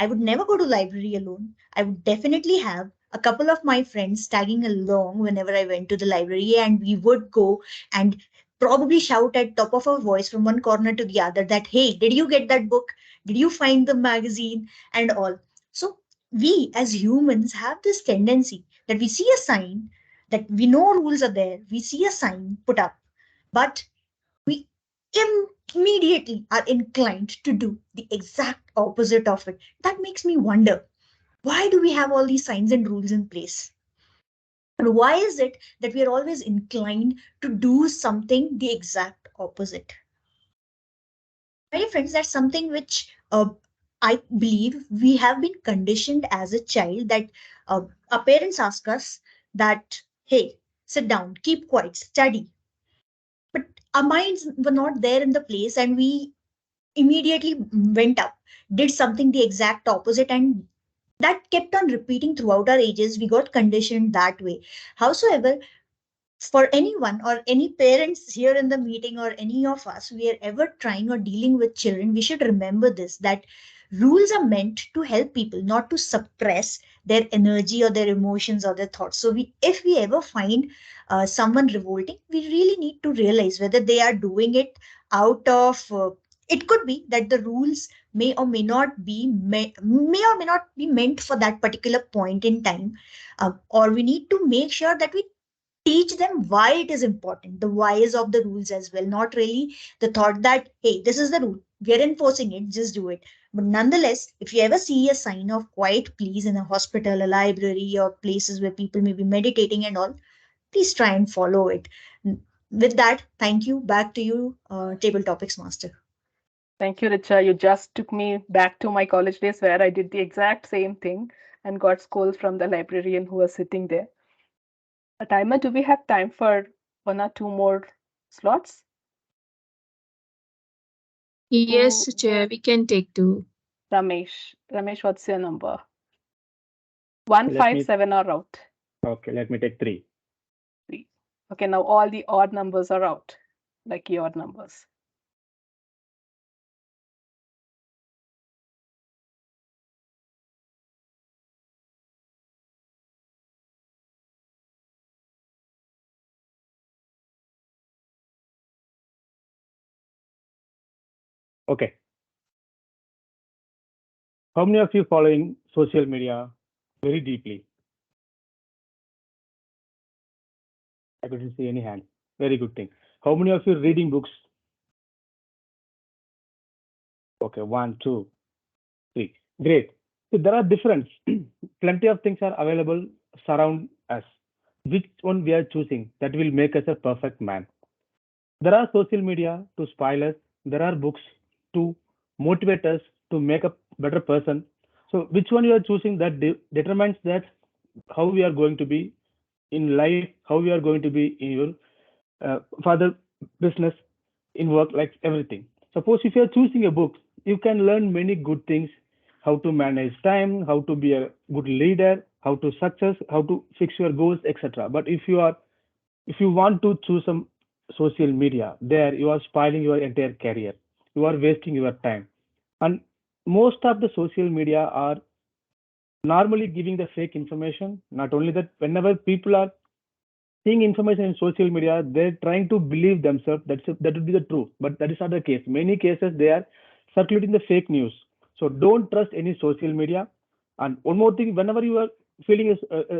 would never go to library alone. I would definitely have a couple of my friends tagging along whenever I went to the library, and we would go and probably shout at top of our voice from one corner to the other that, hey, did you get that book? Did you find the magazine? And all. So we as humans have this tendency that we see a sign, that we know rules are there, we see a sign put up, but we immediately are inclined to do the exact opposite of it. That makes me wonder, why do we have all these signs and rules in place? And why is it that we are always inclined to do something the exact opposite? My dear friends, that's something which I believe we have been conditioned as a child, that our parents ask us that, hey, sit down, keep quiet, study. But our minds were not there in the place, and we immediately went up, did something the exact opposite, and that kept on repeating throughout our ages. We got conditioned that way. Howsoever, for anyone or any parents here in the meeting, or any of us, we are ever trying or dealing with children, we should remember this, that rules are meant to help people, not to suppress their energy or their emotions or their thoughts. So if we ever find someone revolting, we really need to realize whether they are doing it out of it could be that the rules may or may not be may or may not be meant for that particular point in time, or we need to make sure that we teach them why it is important, the whys of the rules as well, not really the thought that, hey, this is the rule, we are enforcing it, just do it. But nonetheless, if you ever see a sign of quiet please in a hospital, a library, or places where people may be meditating and all, please try and follow it. With that, thank you. Back to you, Table Topics Master. Thank you, Richa. You just took me back to my college days where I did the exact same thing and got scolded from the librarian who was sitting there. A timer, do we have time for 1 or 2 more slots? Yes, Who? Chair, we can take 2. Ramesh. Ramesh, what's your number? Let me 157 are out. okay. Let me take 3. 3. Okay, now all the odd numbers are out, like your numbers. Okay. How many of you following social media very deeply? I couldn't see any hands. Very good thing. How many of you reading books? Okay, 1, 2, 3. Great. So there are difference. Plenty of things are available surround us. Which one we are choosing, that will make us a perfect man. There are social media to spoil us. There are books to motivate us to make a better person. So which one you are choosing, that determines that how we are going to be in life, how we are going to be in your further business, in work, like everything. Suppose if you are choosing a book, you can learn many good things: how to manage time, how to be a good leader, how to success, how to fix your goals, etc. But if you want to choose some social media, there you are spoiling your entire career. you are wasting your time. And most of the social media are normally giving the fake information. Not only that, whenever people are seeing information in social media, they're trying to believe themselves that would be the truth, but that is not the case. Many cases they are circulating the fake news. So don't trust any social media. And one more thing, whenever you are feeling is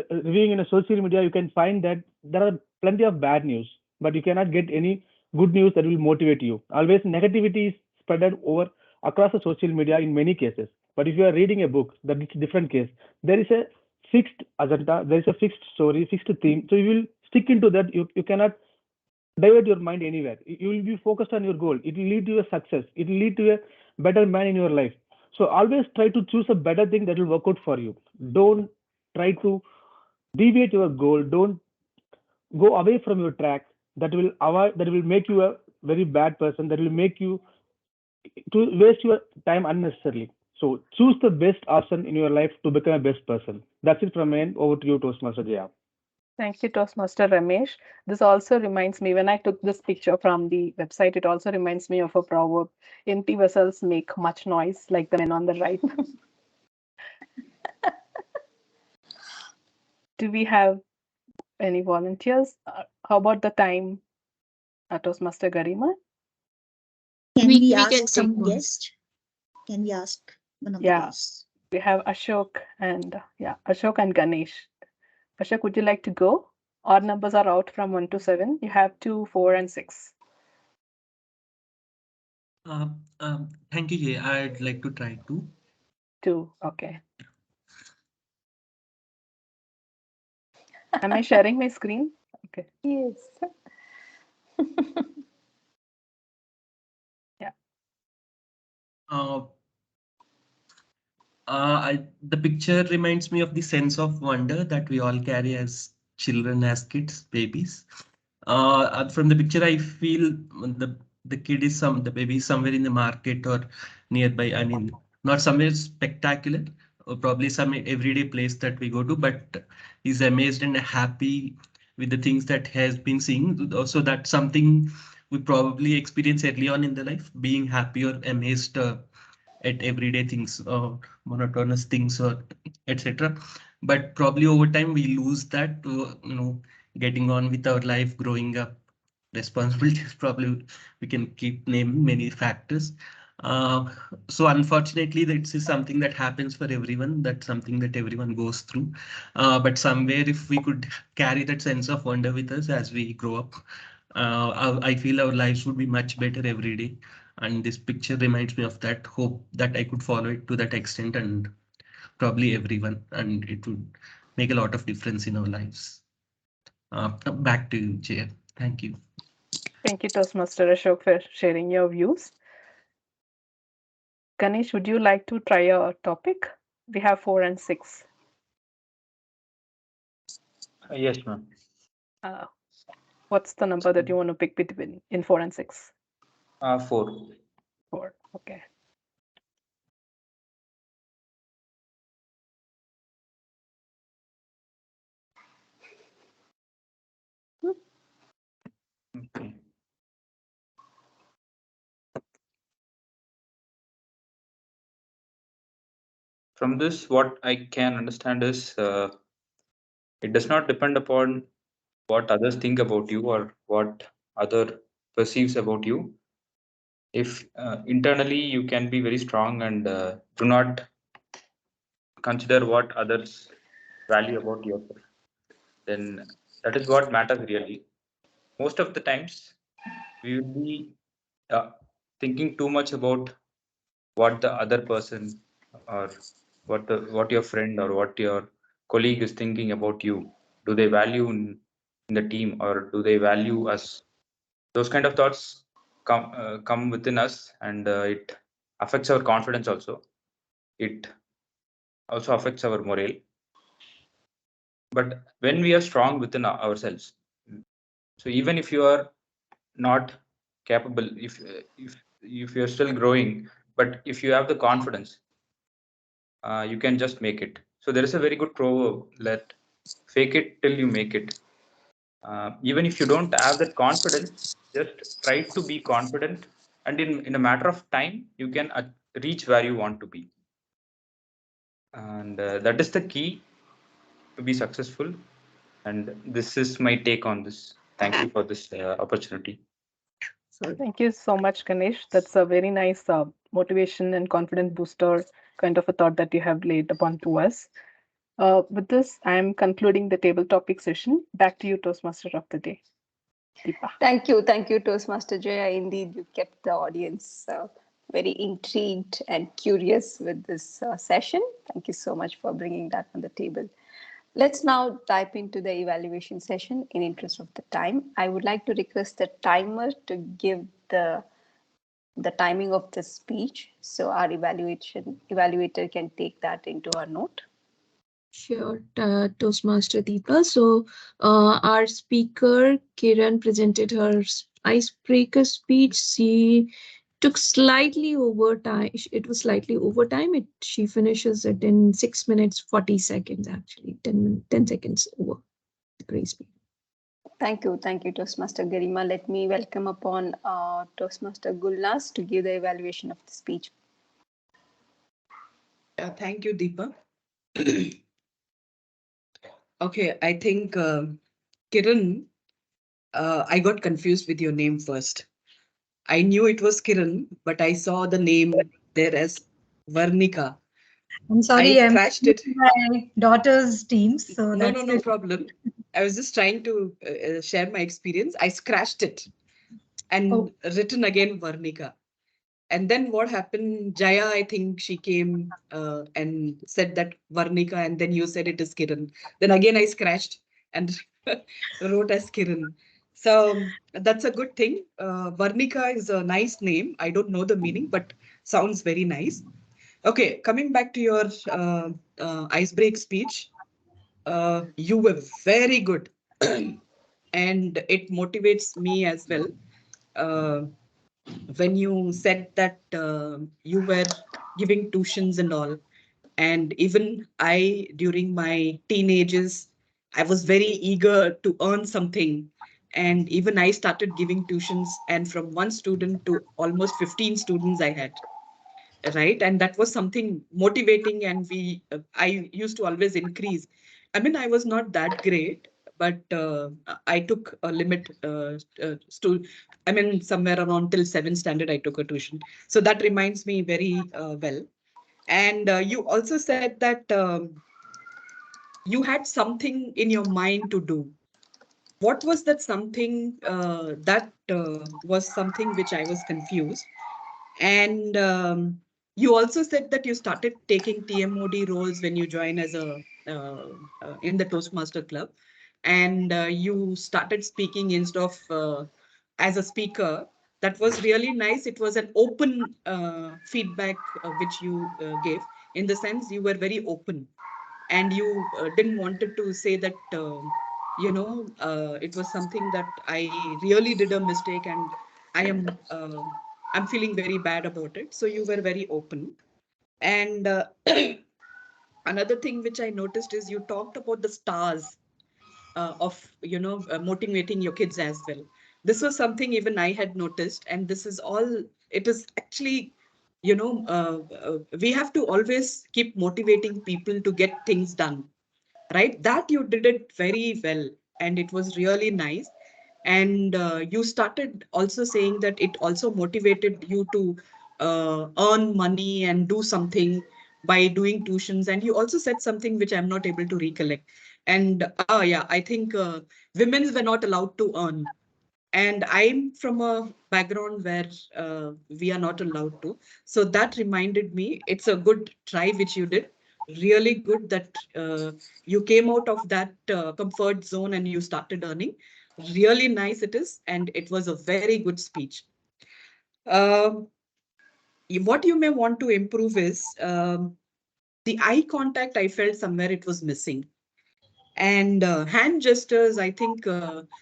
reviewing in a social media, you can find that there are plenty of bad news, but you cannot get any good news that will motivate you. Always negativity is spread over across the social media in many cases. But if you are reading a book, that is a different case. There is a fixed agenda, there is a fixed story, fixed theme. So you will stick into that. You cannot divert your mind anywhere. You will be focused on your goal. It will lead to a success. It will lead to a better man in your life. So always try to choose a better thing that will work out for you. Don't try to deviate your goal. Don't go away from your track. That will make you a very bad person. That will make you to waste your time unnecessarily. So choose the best option in your life to become a best person. That's it from me. Over to you, Toastmaster Jaya. Thank you, Toastmaster Ramesh. This also reminds me, when I took this picture from the website, it also reminds me of a proverb: empty vessels make much noise, like the men on the right. Do we have any volunteers? How about the time, Toastmaster Garima? Can We we can ask take some one. guest? Can we ask one of the Yeah, guests? we have Ashok and Ashok and Ganesh. Ashok, would you like to go? Our numbers are out from 1 to 7. You have 2, 4, and 6. Thank you, Jay. I'd like to try to. 2, okay. Am I sharing my screen? Okay. Yes. Yeah. The picture reminds me of the sense of wonder that we all carry as children, as kids, babies. From the picture, I feel the kid is the baby is somewhere in the market or nearby. I mean, not somewhere spectacular, or probably some everyday place that we go to, but he's amazed and happy with the things that has been seeing. Also, that's something we probably experience early on in the life, being happy or amazed at everyday things or monotonous things or etc. But probably over time we lose that to getting on with our life, growing up, responsibilities. Probably we can keep naming many factors. Uh, so unfortunately, this is something that happens for everyone. That's something that everyone goes through. But somewhere, if we could carry that sense of wonder with us as we grow up, I feel our lives would be much better every day. And this picture reminds me of that hope that I could follow it to that extent, and probably everyone, and it would make a lot of difference in our lives. Back to you, Jay. Thank you. Thank you, Toastmaster Ashok, for sharing your views. Ganesh, would you like to try a topic? We have 4 and 6. Yes, ma'am. What's the number that you want to pick between in 4 and 6? 4. 4, okay. Okay. From this, what I can understand is it does not depend upon what others think about you or what other perceives about you. If internally you can be very strong and do not consider what others value about yourself, then that is what matters really. Most of the times, we will be thinking too much about what the other person or what your friend or what your colleague is thinking about you. Do they value in the team or do they value us? Those kind of thoughts come within us, and it affects our confidence also. It also affects our morale. But when we are strong within ourselves, so even if you are not capable, if you're still growing, but if you have the confidence, you can just make it. So there is a very good proverb that fake it till you make it. Even if you don't have that confidence, just try to be confident and in a matter of time you can reach where you want to be, and that is the key to be successful. And this is my take on this. Thank you for this opportunity. So thank you so much, Ganesh. That's a very nice motivation and confidence booster kind of a thought that you have laid upon to us. With this, I'm concluding the table topic session. Back to you, Toastmaster of the day, Deepa. Thank you, Toastmaster Jaya. Indeed, you kept the audience very intrigued and curious with this session. Thank you so much for bringing that on the table. Let's now dive into the evaluation session in interest of the time. I would like to request the timer to give the timing of the speech so our evaluator can take that into our note. Sure, Toastmaster Deepa. So, our speaker Kiran presented her icebreaker speech. She took slightly over time. It was slightly over time. She finishes it in 6 minutes 40 seconds. Actually, 10 seconds over the grace period. Thank you, Toastmaster Garima. Let me welcome upon Toastmaster Gulnas to give the evaluation of the speech. Thank you, Deepa. Okay, I think Kiran, I got confused with your name first. I knew it was Kiran, but I saw the name there as Varnika. I'm sorry, I I'm scratched it. my daughter's team, so No problem. I was just trying to share my experience. I scratched it and written again Varnika. And then what happened? Jaya, I think she came and said that Varnika, and then you said it is Kiran. Then again I scratched and wrote as Kiran. So that's a good thing. Varnika is a nice name. I don't know the meaning, but sounds very nice. Okay, coming back to your icebreak speech, you were very good, and it motivates me as well. Uh, when you said that you were giving tuitions and all, and even I, during my teenagers, I was very eager to earn something. And even I started giving tuitions, and from one student to almost 15 students I had, right? And that was something motivating. And I used to always increase. I mean, I was not that great, but I took a limit I mean, somewhere around till 7th standard, I took a tuition. So that reminds me very well. And you also said that you had something in your mind to do. What was that something? That was something which I was confused. And you also said that you started taking TMOD roles when you joined as in the Toastmaster Club, and you started speaking instead of as a speaker. That was really nice. It was an open feedback which you gave. In the sense, you were very open, and you didn't wanted to say that it was something that I really did a mistake, and I'm feeling very bad about it. So you were very open. And another thing which I noticed is you talked about the stars of motivating your kids as well. This was something even I had noticed, and this is all. It is actually, we have to always keep motivating people to get things done, right? That you did it very well, and it was really nice. And you started also saying that it also motivated you to earn money and do something by doing tuitions. And you also said something which I'm not able to recollect. And yeah, I think women were not allowed to earn. And I'm from a background where we are not allowed to. So that reminded me, it's a good try which you did. Really good that you came out of that comfort zone and you started earning. Really nice it is. And it was a very good speech. Um, what you may want to improve is the eye contact. I felt somewhere it was missing. And hand gestures, I think,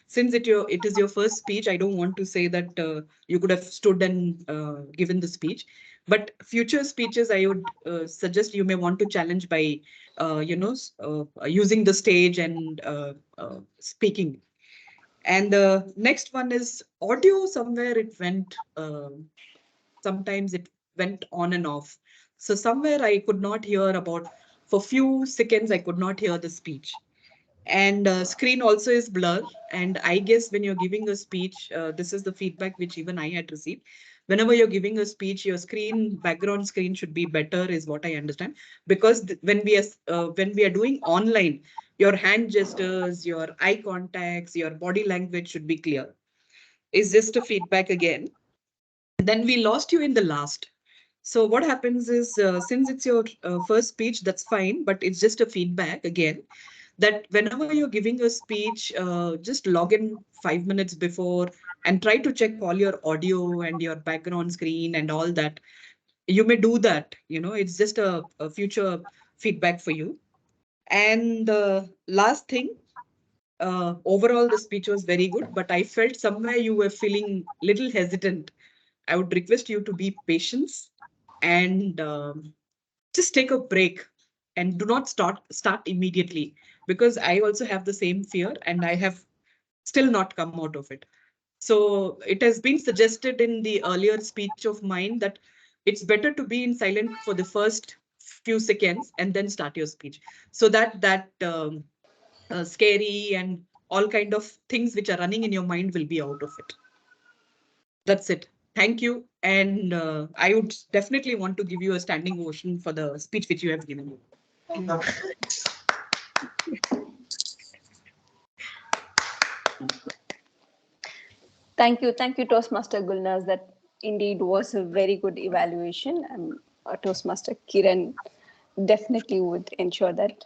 since it is your first speech, I don't want to say that you could have stood and given the speech. But future speeches, I would suggest you may want to challenge by, using the stage and speaking. And the next one is audio. Somewhere it went. sometimes it went on and off. So somewhere I could not hear about, for few seconds, I could not hear the speech. And screen also is blur. And I guess when you're giving a speech, this is the feedback which even I had received. Whenever you're giving a speech, your screen, background screen should be better, is what I understand. Because when we are doing online, your hand gestures, your eye contacts, your body language should be clear. Is just a feedback again. Then we lost you in the last. So what happens is, since it's your first speech, that's fine, but it's just a feedback again, that whenever you're giving a speech, just log in 5 minutes before and try to check all your audio and your background screen and all that. You may do that, it's just a future feedback for you. And the last thing, overall, the speech was very good, but I felt somewhere you were feeling little hesitant. I would request you to be patient and just take a break and do not start immediately, because I also have the same fear and I have still not come out of it. So it has been suggested in the earlier speech of mine that it's better to be in silent for the first few seconds and then start your speech, so that scary and all kind of things which are running in your mind will be out of it. That's it. Thank you. And I would definitely want to give you a standing ovation for the speech which you have given me. Thank you, Toastmaster Gulnaz. That indeed was a very good evaluation. Toastmaster Kiran definitely would ensure that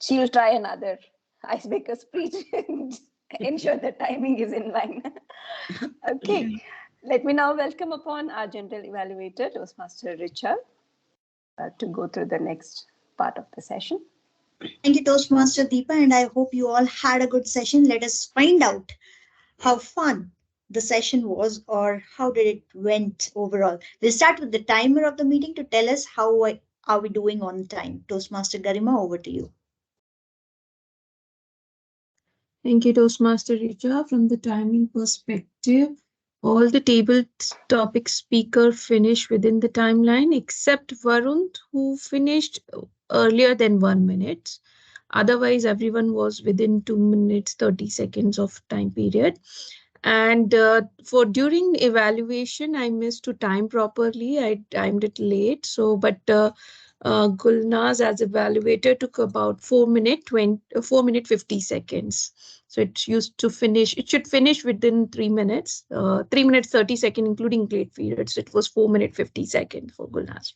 she will try another icebreaker speech and ensure the timing is in line. Okay, let me now welcome upon our general evaluator, Toastmaster Richard, to go through the next part of the session. Thank you, Toastmaster Deepa, and I hope you all had a good session. Let us find out how fun the session was, or how did it went overall. We'll start with the timer of the meeting to tell us how are we doing on time. Toastmaster Garima, over to you. Thank you, Toastmaster Richa. From the timing perspective, all the table topic speaker finished within the timeline except Varun, who finished earlier than 1 minute. Otherwise, everyone was within 2 minutes, 30 seconds of time period. And for during evaluation, I missed to time properly. I timed it late. So, but Gulnaz as evaluator took about 4 minute 50 seconds. So it used to finish, it should finish within 3 minutes, 3 minutes 30 seconds, including late periods. It was 4 minute 50 seconds for Gulnaz.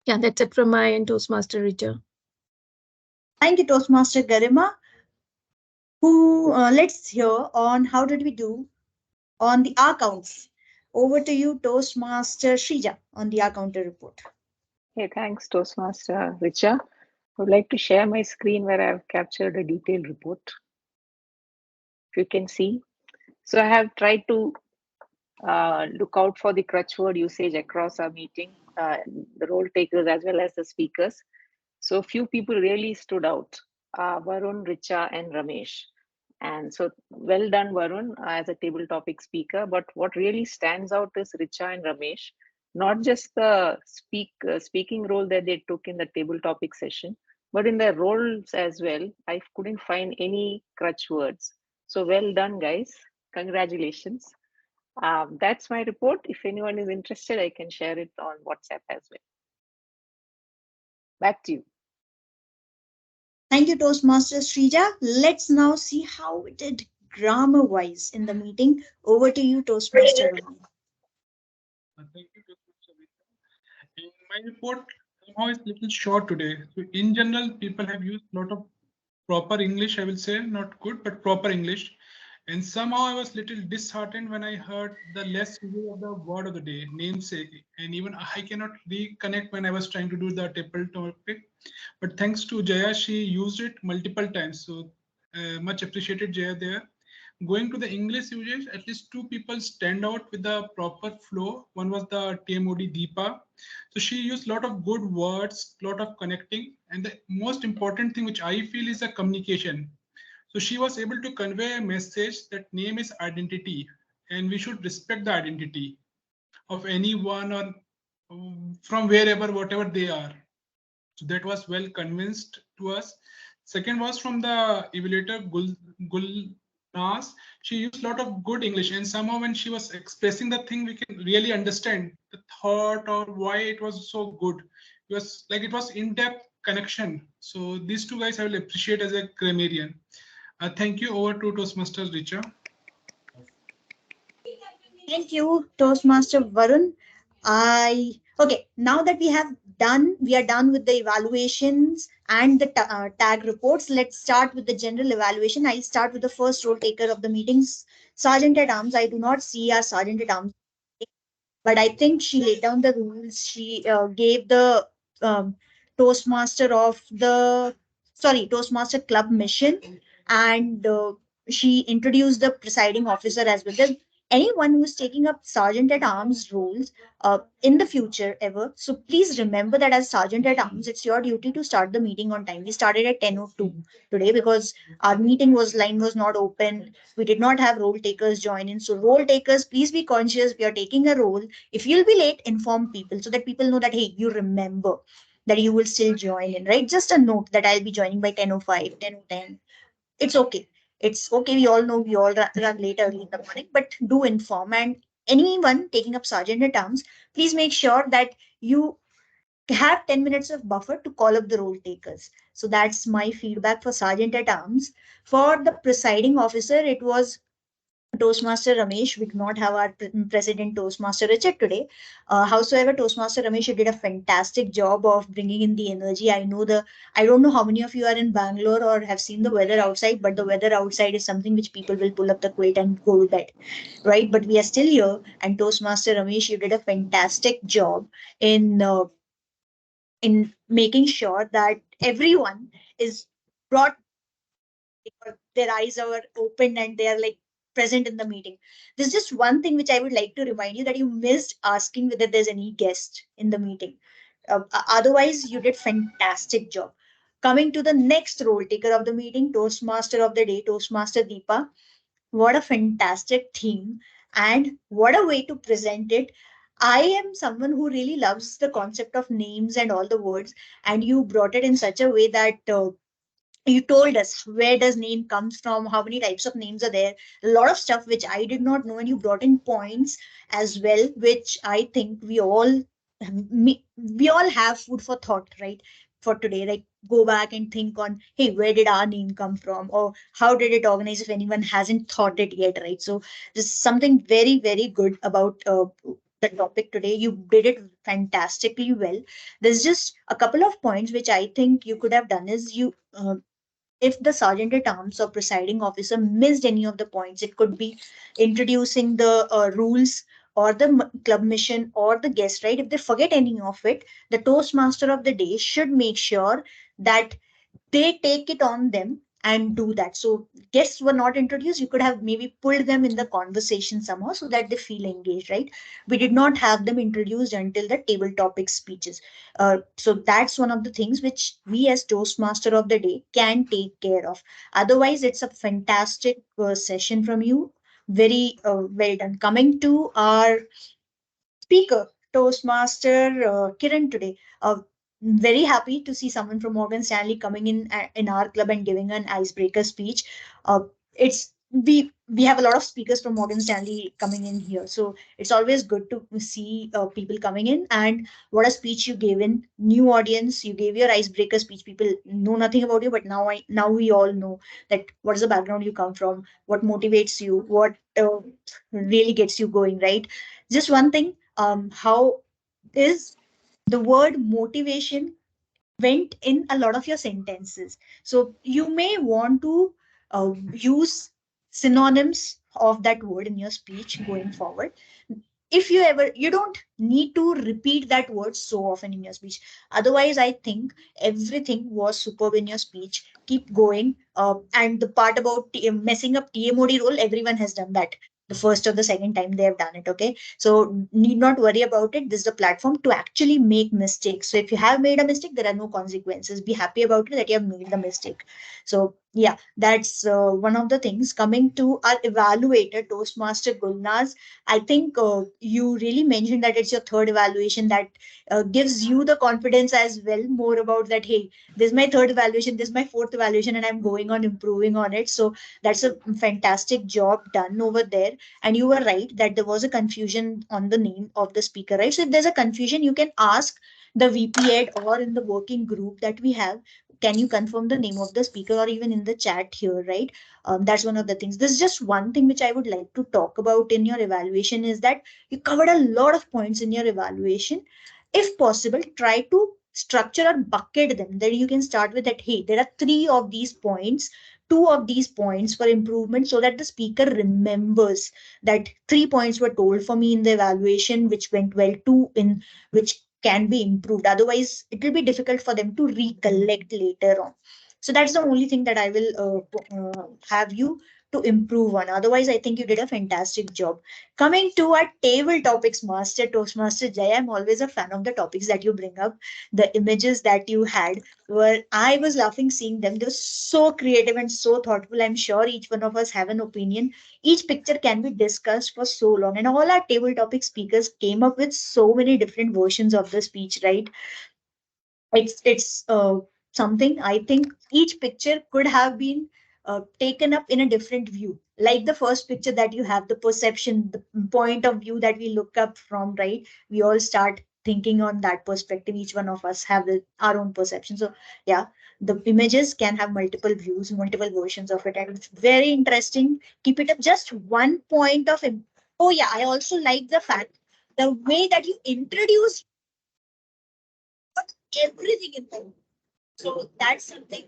Yeah, that's it from my end, Toastmaster Richa. Thank you, Toastmaster Garima. Who let's hear on how did we do on the R counts. Over to you, Toastmaster Shrija, on the R counter report. Hey, thanks, Toastmaster Richa. I would like to share my screen where I've captured a detailed report. If you can see. So I have tried to look out for the crutch word usage across our meeting, the role takers as well as the speakers. So few people really stood out, Varun, Richa, and Ramesh. And so well done, Varun, as a table topic speaker. But what really stands out is Richa and Ramesh, not just the speaking role that they took in the table topic session, but in their roles as well. I couldn't find any crutch words. So well done, guys. Congratulations. That's my report. If anyone is interested, I can share it on WhatsApp as well. Back to you. Thank you, Toastmaster Shrija. Let's now see how we did grammar-wise in the meeting. Over to you, Toastmaster Ravi. Thank you, Toastmaster Deepa. In my report, somehow it's a little short today. So in general, people have used a lot of proper English, I will say, not good, but proper English. And somehow I was little disheartened when I heard the less usage of the word of the day, namesake. And even I cannot reconnect when I was trying to do the table topic. But thanks to Jaya, she used it multiple times. So much appreciated, Jaya, there. Going to the English usage, at least two people stand out with the proper flow. One was the TMOD Deepa. So she used a lot of good words, a lot of connecting. And the most important thing which I feel is the communication. So she was able to convey a message that name is identity and we should respect the identity. of anyone or from wherever, whatever they are. So that was well convinced to us. Second was from the evaluator Gulnaz. She used a lot of good English, and somehow when she was expressing the thing, we can really understand the thought or why it was so good. It was in-depth connection. So these two guys I will appreciate as a grammarian. Thank you. Over to Toastmasters Richa. Thank you, Toastmaster Varun. Okay, now that we are done with the evaluations and the tag reports. Let's start with the general evaluation. I'll start with the first role taker of the meetings, Sergeant at Arms. I do not see our Sergeant at Arms, but I think she laid down the rules. She gave the um, Toastmaster of the Toastmaster Club mission, and she introduced the presiding officer as well. There's anyone who is taking up Sergeant at Arms roles in the future ever. So please remember that as Sergeant at Arms, it's your duty to start the meeting on time. We started at 10:02 today because our line was not open. We did not have role takers join in. So role takers, please be conscious. We are taking a role. If you'll be late, inform people so that people know that, hey, you remember that you will still join in, right? Just a note that I'll be joining by 10:05, 10:10. It's okay. It's okay. We all know we all run late early in the morning, but do inform. And anyone taking up Sergeant at Arms, please make sure that you have 10 minutes of buffer to call up the roll takers. So that's my feedback for Sergeant at Arms. For the presiding officer, it was Toastmaster Ramesh. We do not have our president Toastmaster Richard today. Howsoever, Toastmaster Ramesh, you did a fantastic job of bringing in the energy. I don't know how many of you are in Bangalore or have seen the weather outside, but the weather outside is something which people will pull up the quilt and go to bed, right? But we are still here, and Toastmaster Ramesh, you did a fantastic job in making sure that everyone is brought, their eyes are open and they are like present in the meeting. There's just one thing which I would like to remind you, that you missed asking whether there's any guest in the meeting. Otherwise, you did fantastic job. Coming to the next role taker of the meeting, Toastmaster of the day, Toastmaster Deepa. What a fantastic theme, and what a way to present it. I am someone who really loves the concept of names and all the words, and you brought it in such a way that you told us where does name comes from, how many types of names are there, a lot of stuff which I did not know, and you brought in points as well, which I think we all have food for thought, right? For today, like go back and think on, hey, where did our name come from, or how did it organize, if anyone hasn't thought it yet, right? So there's something very, very good about the topic today. You did it fantastically well. There's just a couple of points which I think you could have done is if the sergeant at arms or presiding officer missed any of the points, it could be introducing the rules or the club mission or the guest, right? If they forget any of it, the Toastmaster of the day should make sure that they take it on them and do that. So guests were not introduced. You could have maybe pulled them in the conversation somehow so that they feel engaged, right? We did not have them introduced until the table topic speeches. So that's one of the things which we as Toastmaster of the day can take care of. Otherwise, it's a fantastic session from you. Very well done. Coming to our speaker, Toastmaster Kiran today. Very happy to see someone from Morgan Stanley coming in our club and giving an icebreaker speech. It's we have a lot of speakers from Morgan Stanley coming in here, so it's always good to see people coming in. And what a speech you gave in new audience! You gave your icebreaker speech. People know nothing about you, but now we all know that what is the background you come from, what motivates you, what really gets you going, right? Just one thing, how is the word motivation went in a lot of your sentences. So you may want to use synonyms of that word in your speech going forward. If you don't need to repeat that word so often in your speech. Otherwise, I think everything was superb in your speech. Keep going. And the part about messing up TMOD role, everyone has done that the first or the second time they have done it. Okay, so need not worry about it. This is the platform to actually make mistakes. So if you have made a mistake, there are no consequences. Be happy about it that you have made the mistake. So Yeah, that's one of the things. Coming to our evaluator, Toastmaster Gulnaz, I think you really mentioned that it's your third evaluation that gives you the confidence as well, more about that, hey, this is my third evaluation, this is my fourth evaluation, and I'm going on improving on it. So that's a fantastic job done over there. And you were right that there was a confusion on the name of the speaker, right? So if there's a confusion, you can ask the VP Ed or in the working group that we have, can you confirm the name of the speaker, or even in the chat here, right? That's one of the things. There's just one thing which I would like to talk about in your evaluation is that you covered a lot of points in your evaluation. If possible, try to structure or bucket them. Then you can start with that, hey, there are three of these points, two of these points for improvement, so that the speaker remembers that 3 points were told for me in the evaluation which went well, two in which can be improved. Otherwise, it will be difficult for them to recollect later on. So that's the only thing that I will have you to improve on. Otherwise, I think you did a fantastic job. Coming to our table topics, Master Toastmaster Jay, I'm always a fan of the topics that you bring up. The images that you had were, I was laughing seeing them. They were so creative and so thoughtful. I'm sure each one of us have an opinion. Each picture can be discussed for so long, and all our table topic speakers came up with so many different versions of the speech, right? It's something I think each picture could have been taken up in a different view. Like the first picture that you have, the perception, the point of view that we look up from, right? We all start thinking on that perspective. Each one of us have our own perception. So yeah, the images can have multiple views, multiple versions of it, and it's very interesting. Keep it up. Just one point of oh yeah, I also like the fact the way that you introduce everything in there. So that is something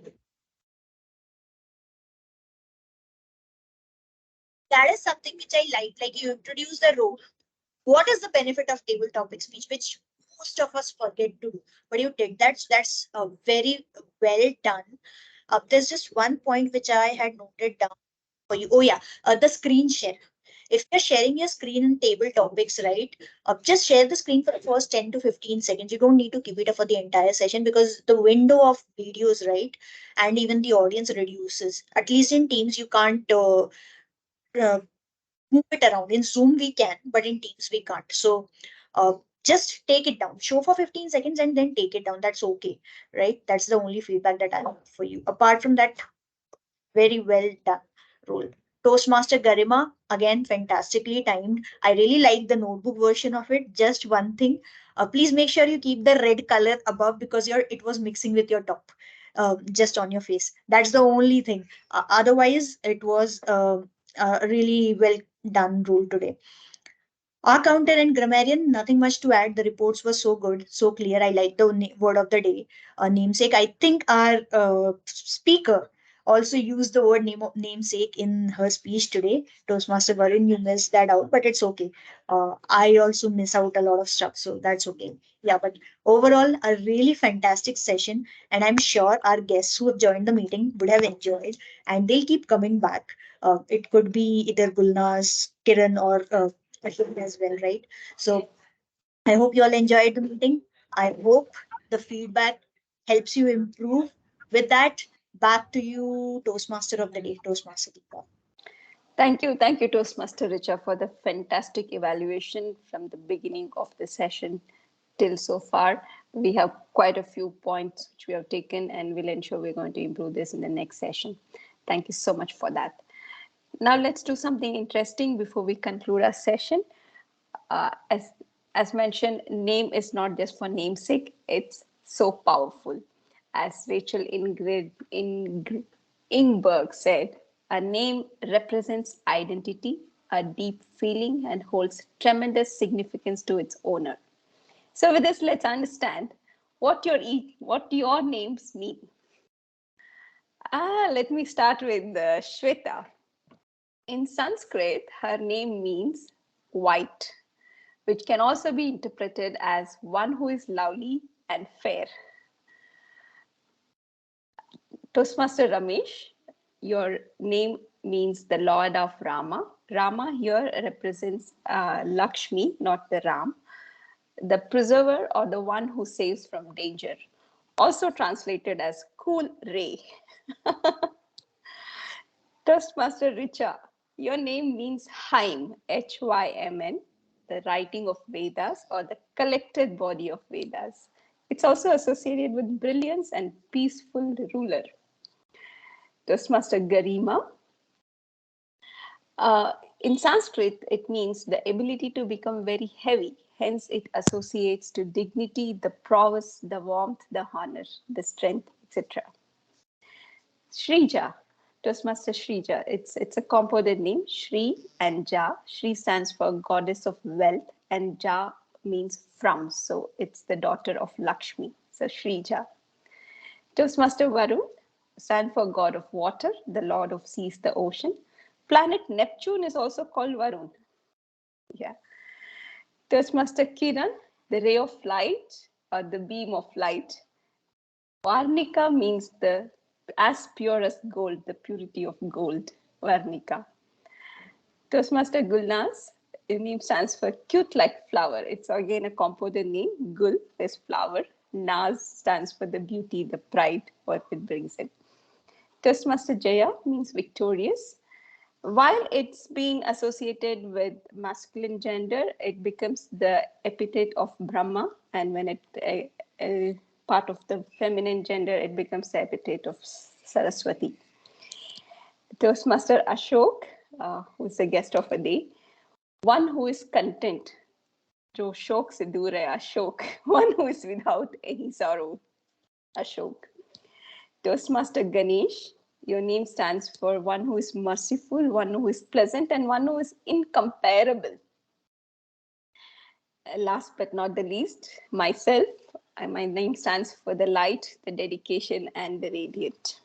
which I like. Like you introduce the role. What is the benefit of table topic speech, which most of us forget to do? But you did. That's very well done. There's just one point which I had noted down for you. Oh yeah, the screen share. If you're sharing your screen in table topics, right? Just share the screen for the first 10 to 15 seconds. You don't need to keep it up for the entire session because the window of videos, right? And even the audience reduces. At least in Teams, you can't uh, move it around. In Zoom, we can, but in Teams, we can't. So uh, just take it down. Show for 15 seconds and then take it down. That's okay, right? That's the only feedback that I have for you. Apart from that, very well done role. Toastmaster Garima, again, fantastically timed. I really like the notebook version of it. Just one thing, please make sure you keep the red color above because it was mixing with your top, just on your face. That's the only thing. Otherwise, it was really well done role today. Our counter and grammarian, nothing much to add. The reports were so good, so clear. I like the word of the day, namesake. I think our speaker also used the word namesake in her speech today. Toastmaster Varun, you missed that out, but it's okay. I also miss out a lot of stuff, so that's okay. Yeah, but overall, a really fantastic session, and I'm sure our guests who have joined the meeting would have enjoyed, and they'll keep coming back. It could be either Gulnaz, Kiran, or Ashwin as well, right? So I hope you all enjoyed the meeting. I hope the feedback helps you improve. With that, back to you, Toastmaster of the day, Toastmaster Deepa. Thank you, Toastmaster Richa, for the fantastic evaluation from the beginning of the session till so far. We have quite a few points which we have taken, and we'll ensure we're going to improve this in the next session. Thank you so much for that. Now let's do something interesting before we conclude our session. Uh, as as mentioned, name is not just for namesake; it's so powerful. As Rachel Ingberg said, a name represents identity, a deep feeling, and holds tremendous significance to its owner. So, with this, let's understand what your names mean. Let me start with Shweta. In Sanskrit, her name means white, which can also be interpreted as one who is lovely and fair. Toastmaster Ramesh, your name means the Lord of Rama. Rama here represents Lakshmi, not the Ram, the preserver or the one who saves from danger, also translated as cool ray. Toastmaster Richa, your name means Hymn, Hymn, the writing of Vedas or the collected body of Vedas. It's also associated with brilliance and peaceful ruler. Toastmaster Garima, in Sanskrit, it means the ability to become very heavy. Hence, it associates to dignity, the prowess, the warmth, the honor, the strength, etc. Shrija, Toastmaster Shrija. It's a compounded name, Shri and Ja. Shri stands for goddess of wealth, and Ja means from. So it's the daughter of Lakshmi. So Shrija. Toastmaster Varun stands for god of water, the lord of seas, the ocean. Planet Neptune is also called Varun. Yeah. Toastmaster Kiran, the ray of light or the beam of light. Varnika means the as pure as gold, the purity of gold. Varnika. Toastmaster Gulnaz, the name stands for cute like flower. It's again a compounded name. Gul is flower. Naz stands for the beauty, the pride, what it brings in. Toastmaster Jaya means victorious. While it's being associated with masculine gender, it becomes the epithet of Brahma, and when it part of the feminine gender, it becomes the epithet of Saraswati. Toastmaster Ashok, who is the guest of the day, one who is content. Jo shok se dur hai, Ashok, one who is without any sorrow. Ashok. Toastmaster Ganesh, your name stands for one who is merciful, one who is pleasant, and one who is incomparable. Last but not the least, myself. My name stands for the light, the dedication, and the radiant.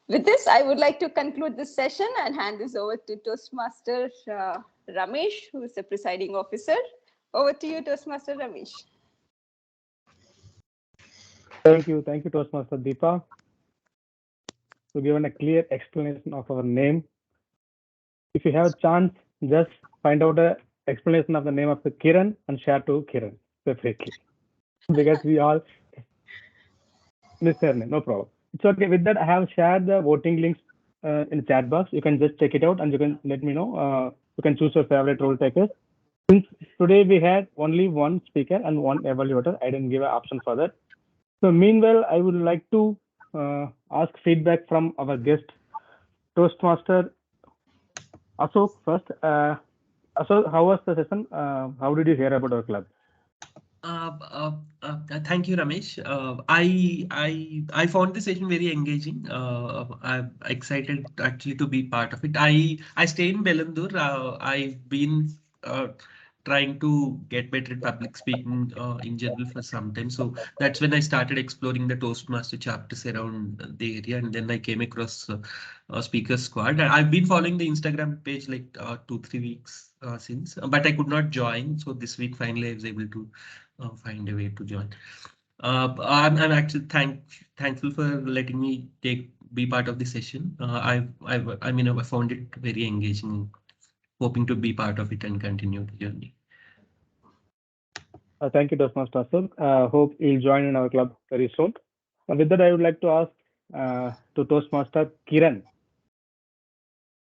With this, I would like to conclude this session and hand this over to Toastmaster Ramesh, who is the presiding officer. Over to you, Toastmaster Ramesh. Thank you, Toastmaster Deepa, to give a clear explanation of our name. If you have a chance, just find out the explanation of the name of the Kiran and share to Kiran separately, because we all miss her name. No problem. It's okay. With that, I have shared the voting links in the chat box. You can just check it out and you can let me know. You can choose your favorite role takers. Since today we had only one speaker and one evaluator, I didn't give an option for that. So meanwhile, I would like to ask feedback from our guest, Toastmaster Ashok first. Ashok, how was the session? How did you hear about our club? Thank you, Ramesh. I found the session very engaging. I'm excited actually to be part of it. I stay in Belandur. I've been trying to get better at public speaking in general for some time. So that's when I started exploring the Toastmaster chapters around the area, and then I came across Speaker Squad. I've been following the Instagram page like 2-3 weeks since, but I could not join. So this week finally I was able to find a way to join. I'm actually thankful for letting me be part of the session. I found it very engaging. Hoping to be part of it and continue the journey. Thank you, Toastmaster Ashok. Hope you'll join in our club very soon. With that, I would like to ask to Toastmaster Kiran.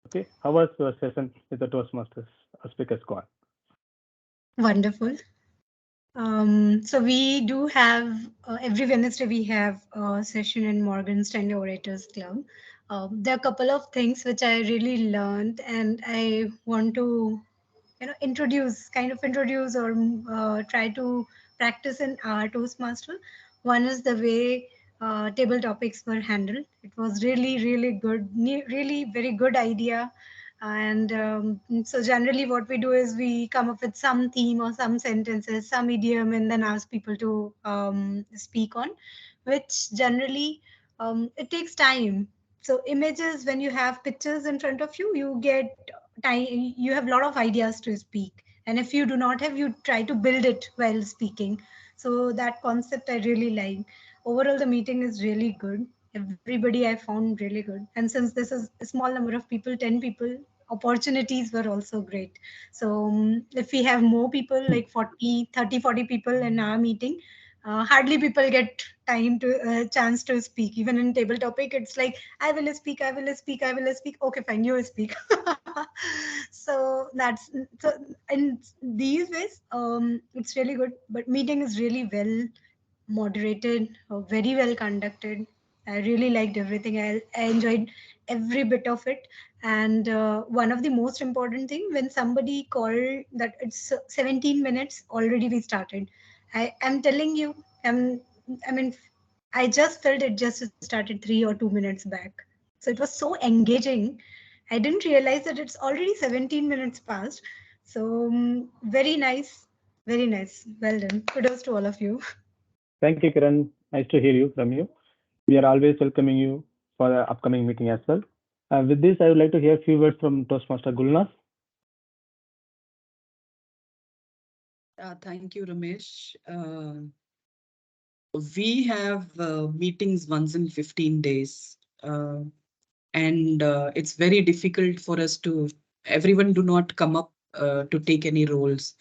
Okay, how was your session with the Toastmasters Speaker Squad? Wonderful. So we do have every Wednesday we have a session in Morgan Stanley Orators Club. There are a couple of things which I really learned, and I want to introduce or try to practice in our Toastmaster. One is the way table topics were handled. It was really good, really very good idea. And so generally what we do is we come up with some theme or some sentences, some idiom, and then ask people to speak on, which generally it takes time. So images, when you have pictures in front of you, you get time, you have a lot of ideas to speak, and if you do not have, you try to build it while speaking. So that concept I really like. Overall the meeting is really good. Everybody I found really good, and since this is a small number of people, 10 people, opportunities were also great. So if we have more people like 40 30 40 people in our meeting, hardly people get time to chance to speak. Even in table topic, it's like I will speak, I will speak, I will speak. Okay, fine, you speak. So that's so in these ways, it's really good. But meeting is really well moderated, very well conducted. I really liked everything. I enjoyed every bit of it. And one of the most important thing, when somebody called that it's 17 minutes already we started. I am telling you, I mean, I just felt it just started 3 or 2 minutes back. So it was so engaging. I didn't realize that it's already 17 minutes past. So very nice, very nice. Well done. Kudos to all of you. Thank you, Kiran. Nice to hear you from you. We are always welcoming you for the upcoming meeting as well. With this, I would like to hear a few words from Toastmaster Gulnas. Thank you, Ramesh. We have meetings once in 15 days. And it's very difficult for us to, everyone do not come up to take any roles.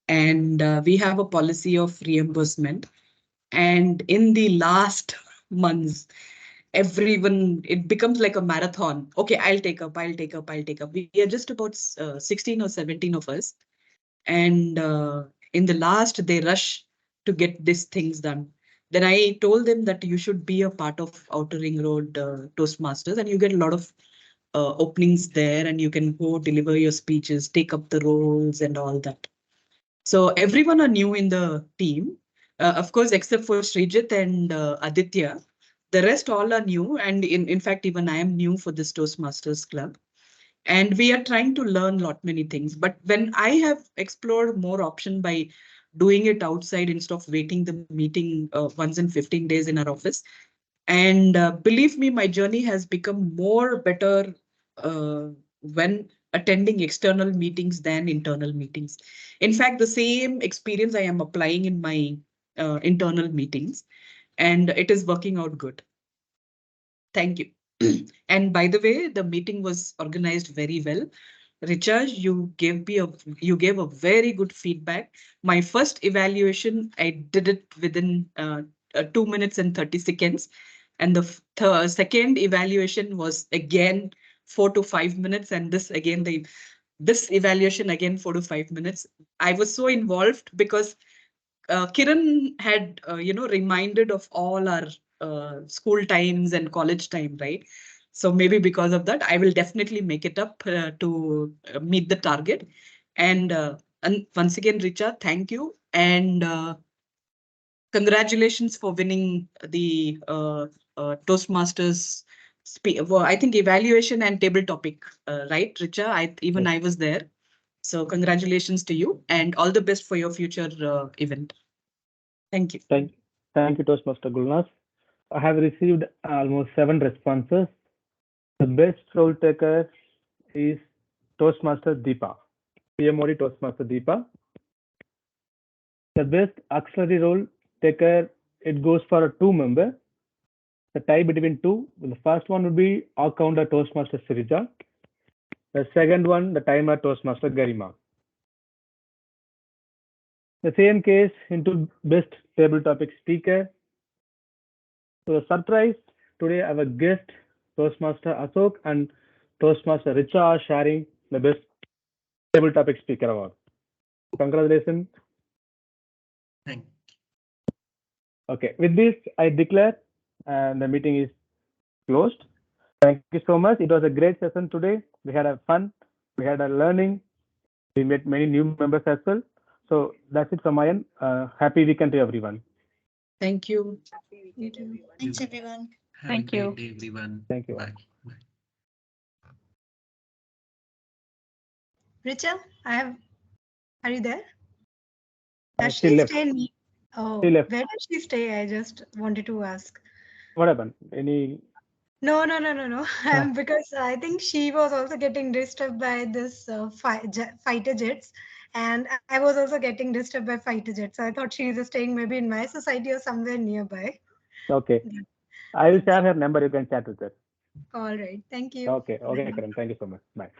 And we have a policy of reimbursement. And in the last months, everyone, it becomes like a marathon. Okay, I'll take up, I'll take up, I'll take up. We are just about 16 or 17 of us. And in the last, they rush to get these things done. Then I told them that you should be a part of Outer Ring Road Toastmasters, and you get a lot of openings there, and you can go deliver your speeches, take up the roles and all that. So everyone are new in the team, of course, except for Srijit and Aditya. The rest all are new, and in fact, even I am new for this Toastmasters club. And we are trying to learn lot many things. But when I have explored more option by doing it outside instead of waiting the meeting once in 15 days in our office, and believe me, my journey has become more better when attending external meetings than internal meetings. In fact, the same experience I am applying in my internal meetings, and it is working out good. Thank you. And by the way, the meeting was organized very well. Richa, you gave a very good feedback. My first evaluation, I did it within 2 minutes and 30 seconds. And the second evaluation was again 4 to 5 minutes. And this evaluation again 4 to 5 minutes. I was so involved because Kiran had, reminded of all our school times and college time, right? So maybe because of that, I will definitely make it up to meet the target. And once again, Richa, thank you. And congratulations for winning the Toastmasters. Well, I think evaluation and table topic, right, Richa? I was there. So congratulations to you and all the best for your future event. Thank you. Thank you, Toastmaster Gulnas. I have received almost 7 responses. The best role taker is Toastmaster Deepa, TMOD Toastmaster Deepa. The best auxiliary role taker, it goes for a 2-member. The tie between 2. The first one would be all-counter Toastmaster Sirija. The second one, the timer Toastmaster Garima. The same case into best table topic speaker. So the surprise, today our guest Toastmaster Ashok and Toastmaster Richa are sharing the best table topic speaker award. Congratulations. Thank you. Okay, with this I declare the meeting is closed. Thank you so much. It was a great session today. We had a fun, we had a learning, we met many new members as well. So that's it from my end. Happy weekend to everyone. Thank you. Thanks, everyone. Have a great day, everyone. Thank you. Bye. Richa, are you there? Does She she left. stay in? Oh, She left. where does she stay? I just wanted to ask. What happened? Any? No. Because I think she was also getting disturbed by this fighter jets, and I was also getting disturbed by fighter jets. So I thought she is staying maybe in my society or somewhere nearby. Okay. Yeah. I will share her number. You can chat with her. All right. Thank you. Okay, Karan. Thank you so much. Bye.